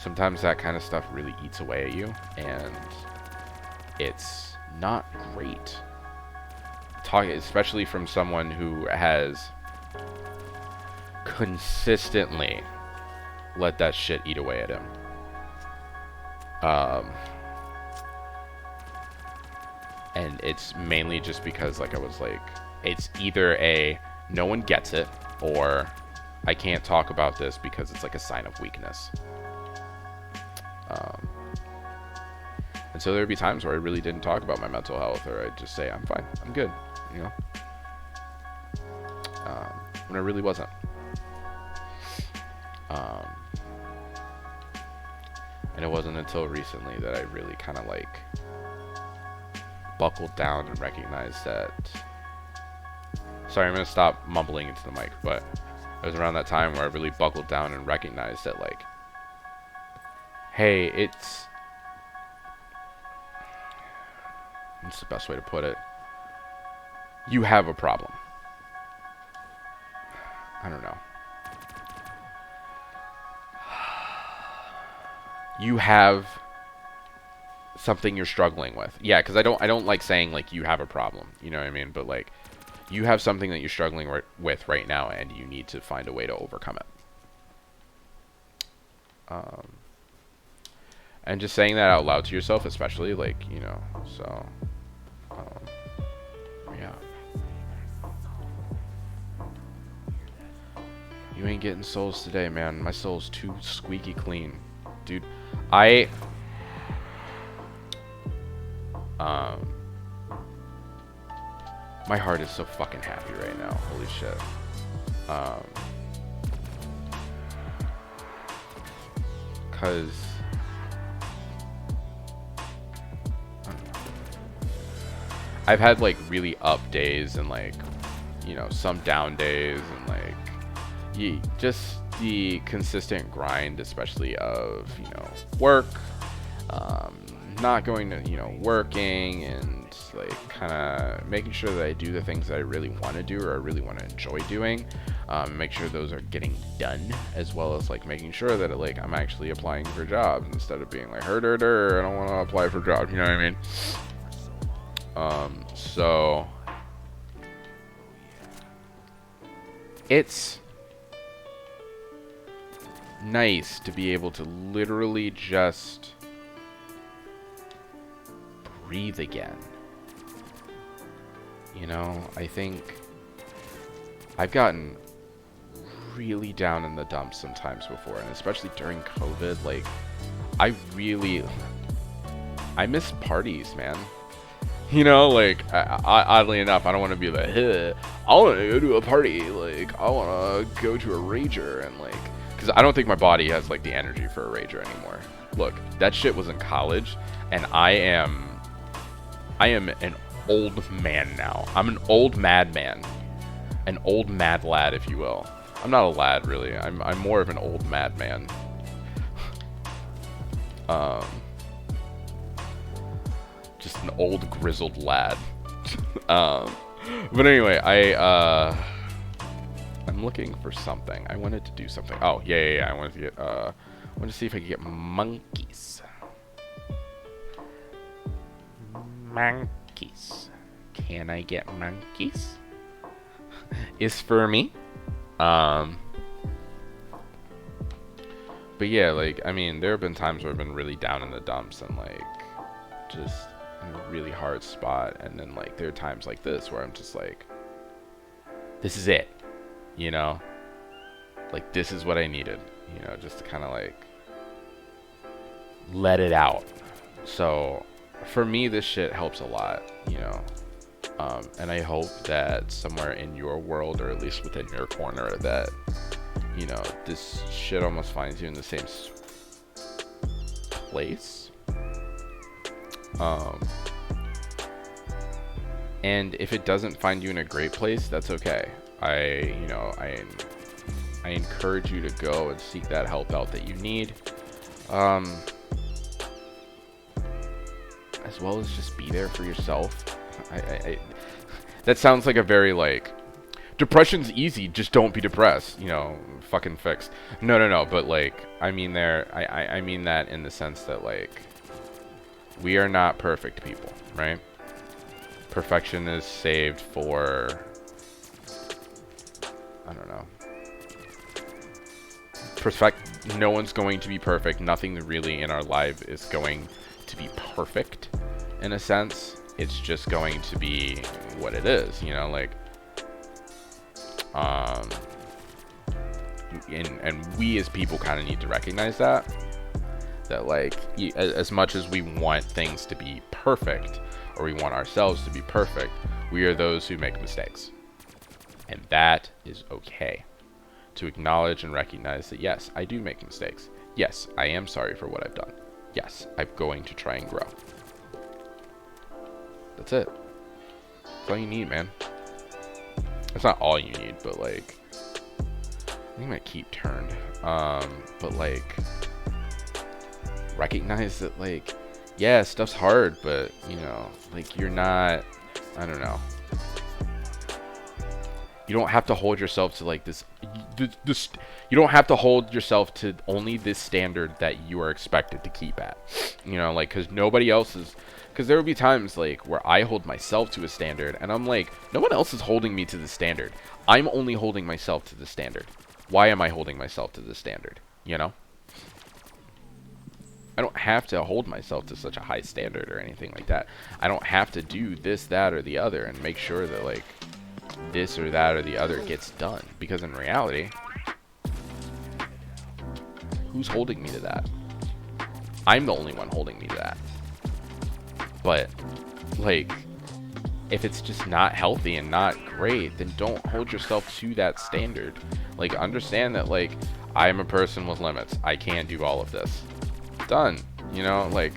sometimes that kind of stuff really eats away at you, and it's not great. Especially from someone who has consistently let that shit eat away at him. And it's mainly just because, like, I was like, it's either a no one gets it, or I can't talk about this because it's like a sign of weakness. And so there'd be times where I really didn't talk about my mental health, or I'd just say, I'm fine, I'm good, you know, when I really wasn't. And it wasn't until recently that I really kind of like buckled down and recognized that. Sorry, I'm gonna stop mumbling into the mic, but it was around that time where I really buckled down and recognized that, like, hey, it's the best way to put it. You have a problem. I don't know. You have something you're struggling with. Yeah, because I don't like saying, like, you have a problem. You know what I mean? But, like, you have something that you're struggling with right now, and you need to find a way to overcome it. And just saying that out loud to yourself, especially, like, you know, so, yeah. You ain't getting souls today, man. My soul's too squeaky clean. Dude, my heart is so fucking happy right now. Holy shit. Cause I've had, like, really up days and, like, you know, some down days, and, like, just the consistent grind, especially of, you know, work, not going to, you know, working, and, like, kind of making sure that I do the things that I really want to do, or I really want to enjoy doing, make sure those are getting done, as well as, like, making sure that, like, I'm actually applying for jobs instead of being like, I don't want to apply for jobs, you know what I mean? So it's nice to be able to literally just breathe again. You know, I think I've gotten really down in the dumps sometimes before, and especially during COVID, like, I miss parties, man. You know, like, oddly enough, I don't want to be like, hey, I want to go to a party, like, I want to go to a rager, and, like, because I don't think my body has, like, the energy for a rager anymore. Look, that shit was in college, and I am an old man now. I'm an old madman, an old mad lad, if you will. I'm not a lad, really. I'm more of an old madman. Just an old grizzled lad. But anyway, I'm looking for something. I wanted to do something. Oh, yeah. I wanted to get, I wanted to see if I could get monkeys. Monkeys. Can I get monkeys? Is for me. But yeah, like, I mean, there have been times where I've been really down in the dumps and, like, just in a really hard spot, and then, like, there are times like this where I'm just like, this is it, you know, like, this is what I needed, you know, just to kind of, like, let it out. So for me, this shit helps a lot, you know, and I hope that somewhere in your world, or at least within your corner, that, you know, this shit almost finds you in the same place. And if it doesn't find you in a great place, that's okay. I encourage you to go and seek that help out that you need. As well as just be there for yourself. That sounds like a very, like, Depression's easy, just don't be depressed, you know, fucking fixed. No, but like, I mean I mean that in the sense that like, we are not perfect people, right? Perfection is saved for, I don't know. No one's going to be perfect. Nothing really in our life is going to be perfect, in a sense. It's just going to be what it is, you know, like, and we as people kind of need to recognize that like, as much as we want things to be perfect, or we want ourselves to be perfect, we are those who make mistakes, and that is okay. To acknowledge and recognize that, yes, I do make mistakes. Yes, I am sorry for what I've done. Yes, I'm going to try and grow. That's it. That's all you need, man. That's not all you need, but like, I think my keep turned. But like, recognize that, like, yeah, stuff's hard, but you know, like, you're not, I don't know. You don't have to hold yourself to like this you don't have to hold yourself to only this standard that you are expected to keep at, you know, like, because nobody else is, because there will be times like where I hold myself to a standard and I'm like, no one else is holding me to the standard. I'm only holding myself to the standard. Why am I holding myself to the standard? You know, I don't have to hold myself to such a high standard or anything like that. I don't have to do this, that, or the other and make sure that like this or that or the other gets done, because in reality, who's holding me to that? I'm the only one holding me to that. But like, if it's just not healthy and not great, then don't hold yourself to that standard. Like, understand that like, I am a person with limits. I can't do all of this. Done. You know, like,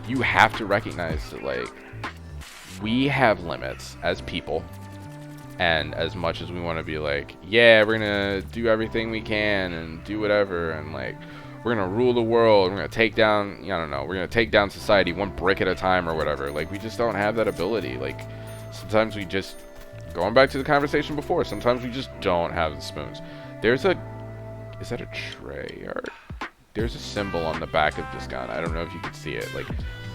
you have to recognize that like, we have limits as people. And as much as we want to be like, yeah, we're gonna do everything we can and do whatever, and like, we're gonna rule the world, we're gonna take down, I don't know, we're gonna take down society one brick at a time or whatever. Like, we just don't have that ability. Like, sometimes we just, going back to the conversation before, sometimes we just don't have the spoons. There's a, is that a tray art? There's a symbol on the back of this gun. I don't know if you can see it. Like,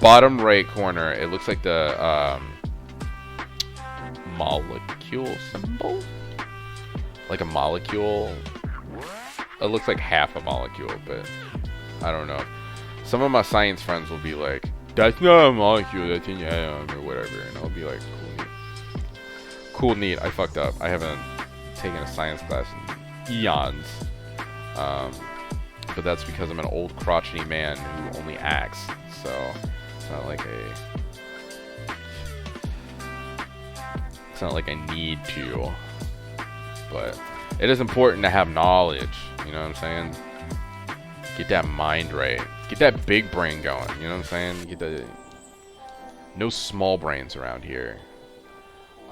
bottom right corner, it looks like the molecule symbol, like a molecule. It looks like half a molecule, but I don't know. Some of my science friends will be like, that's not a molecule, that's an atom or whatever, and I'll be like, cool, neat. I fucked up. I haven't taken a science class in eons, but that's because I'm an old crotchety man who only acts, so it's not like I need to, but it is important to have knowledge, you know what I'm saying? Get that mind right, get that big brain going, you know what I'm saying? Get the, no small brains around here.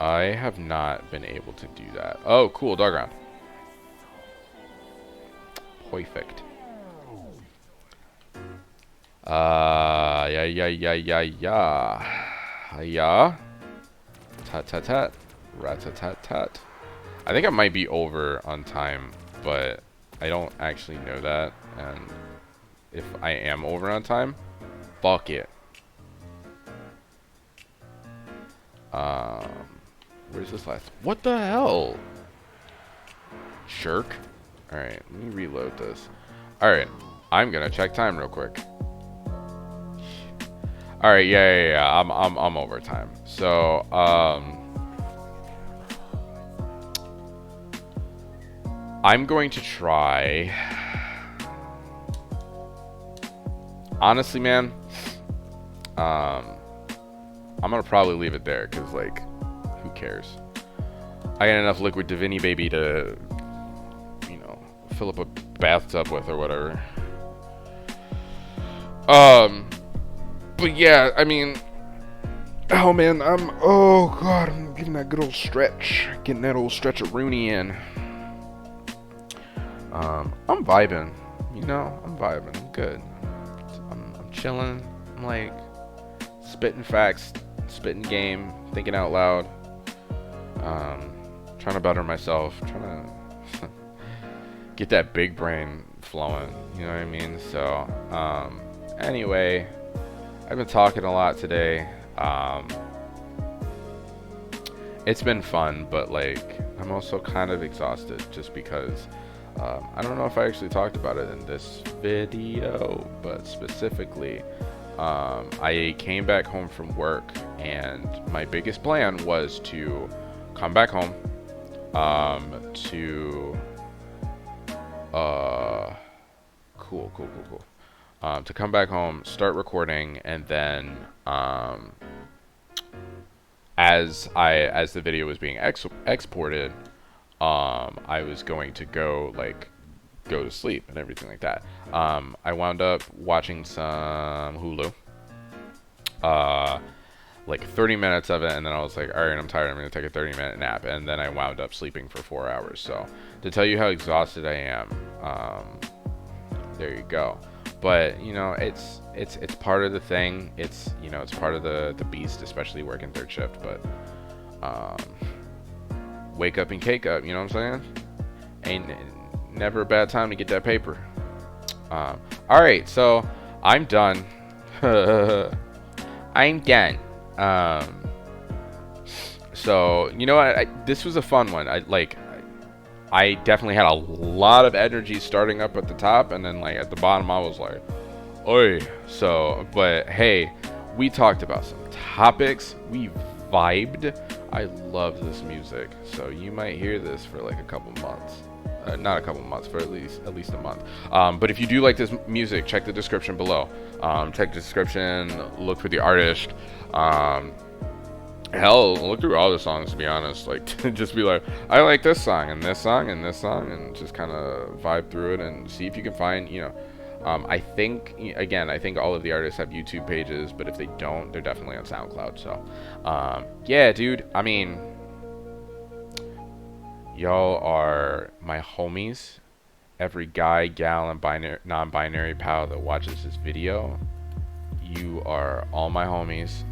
I have not been able to do that. Oh, cool, dog round. Perfect. Yeah. Tat. Rat-tat-tat-tat. I think I might be over on time, but I don't actually know that. And if I am over on time, fuck it. Where's this last? What the hell? Shirk. Alright, let me reload this. Alright, I'm gonna check time real quick. Alright, yeah. I'm over time. So, I'm going to try. Honestly, man, I'm gonna probably leave it there, because like, who cares? I got enough liquid Divini baby to, you know, fill up a bathtub with or whatever. But yeah, I mean, oh man, oh god, I'm getting that good old stretch, getting that old stretch of Rooney in. I'm vibing, you know, I'm good. I'm chilling. I'm like spitting facts, spitting game, thinking out loud. trying to better myself, trying to get that big brain flowing, you know what I mean? So, anyway, I've been talking a lot today. It's been fun, but like, I'm also kind of exhausted just because I don't know if I actually talked about it in this video, but specifically, I came back home from work, and my biggest plan was to come back home, to come back home, start recording, and then as the video was being exported, I was going to go to sleep and everything like that. I wound up watching some Hulu, like 30 minutes of it, and then I was like, all right, I'm tired, I'm gonna take a 30-minute nap, and then I wound up sleeping for 4 hours. So to tell you how exhausted I am, there you go. But you know, it's part of the thing. It's, you know, it's part of the beast, especially working third shift. But wake up and cake up, you know what I'm saying? Ain't never a bad time to get that paper. All right, so I'm done. I'm done. So you know what? This was a fun one. I definitely had a lot of energy starting up at the top, and then like at the bottom I was like, oi. So, but hey, we talked about some topics, we vibed. I love this music, so you might hear this for like a couple months. Not a couple months, for at least a month. But if you do like this music, check the description below. Check the description, look for the artist. Hell, look through all the songs, to be honest. Like, just be like, I like this song and this song and this song, and just kind of vibe through it and see if you can find, you know. I think all of the artists have YouTube pages, but if they don't, they're definitely on SoundCloud. So, yeah, dude. I mean, y'all are my homies. Every guy, gal, and non-binary pal that watches this video, you are all my homies.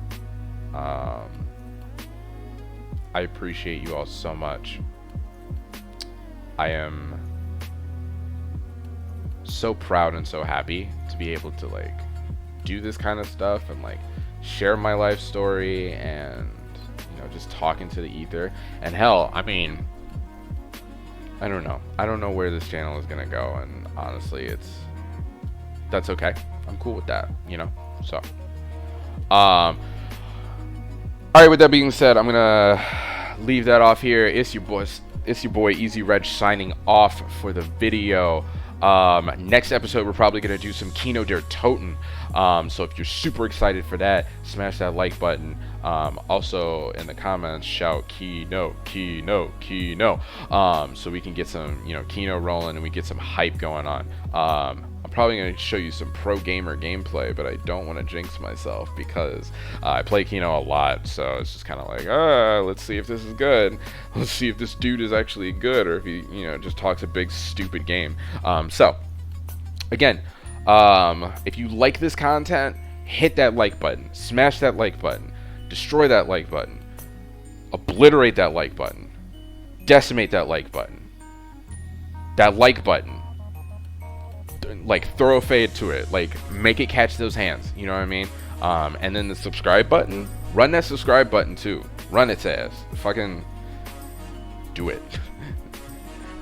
I appreciate you all so much. I am so proud and so happy to be able to like do this kind of stuff and like share my life story and, you know, just talking to the ether. And hell, I mean, I don't know where this channel is gonna go, and honestly, that's okay. I'm cool with that, you know. So alright, with that being said, I'm gonna leave that off here. It's your boy Easy Reg signing off for the video. Next episode, we're probably gonna do some Kino Der Toten. So if you're super excited for that, smash that like button. Also in the comments, shout Kino, Kino, Kino. So we can get some, you know, Kino rolling and we get some hype going on. I'm probably going to show you some pro gamer gameplay, but I don't want to jinx myself because I play Kino a lot, so it's just kind of like, let's see if this is good. Let's see if this dude is actually good, or if he, you know, just talks a big stupid game. So again, if you like this content, hit that like button, smash that like button, destroy that like button, obliterate that like button, decimate that like button, like throw a fade to it, like make it catch those hands, you know what I mean? And then the subscribe button, run that subscribe button too, run its ass, fucking do it.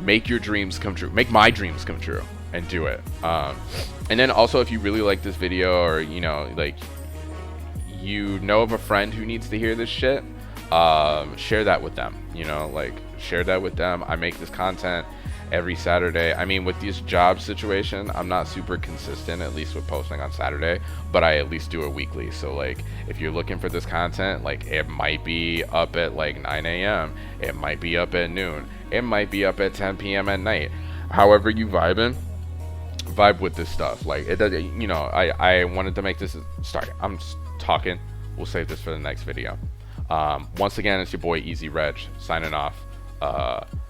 Make your dreams come true, make my dreams come true, and do it. And then also, if you really like this video, or you know, like, you know of a friend who needs to hear this shit, share that with them, you know, like share that with them. I make this content every Saturday. I mean, with this job situation, I'm not super consistent, at least with posting on Saturday, but I at least do it weekly. So like, if you're looking for this content, like, it might be up at like 9 a.m. It might be up at noon. It might be up at 10 p.m. at night. However you vibe with this stuff. Like, it does, you know, I wanted to make this, sorry, I'm talking. We'll save this for the next video. Once again, it's your boy Easy Reg signing off.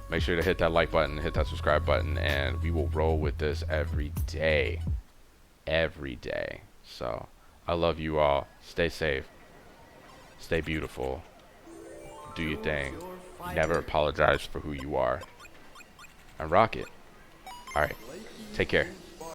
Make sure to hit that like button, hit that subscribe button, and we will roll with this every day. So I love you all. Stay safe, stay beautiful, do your thing. never apologize for who you are. And rock it. Alright. Take care.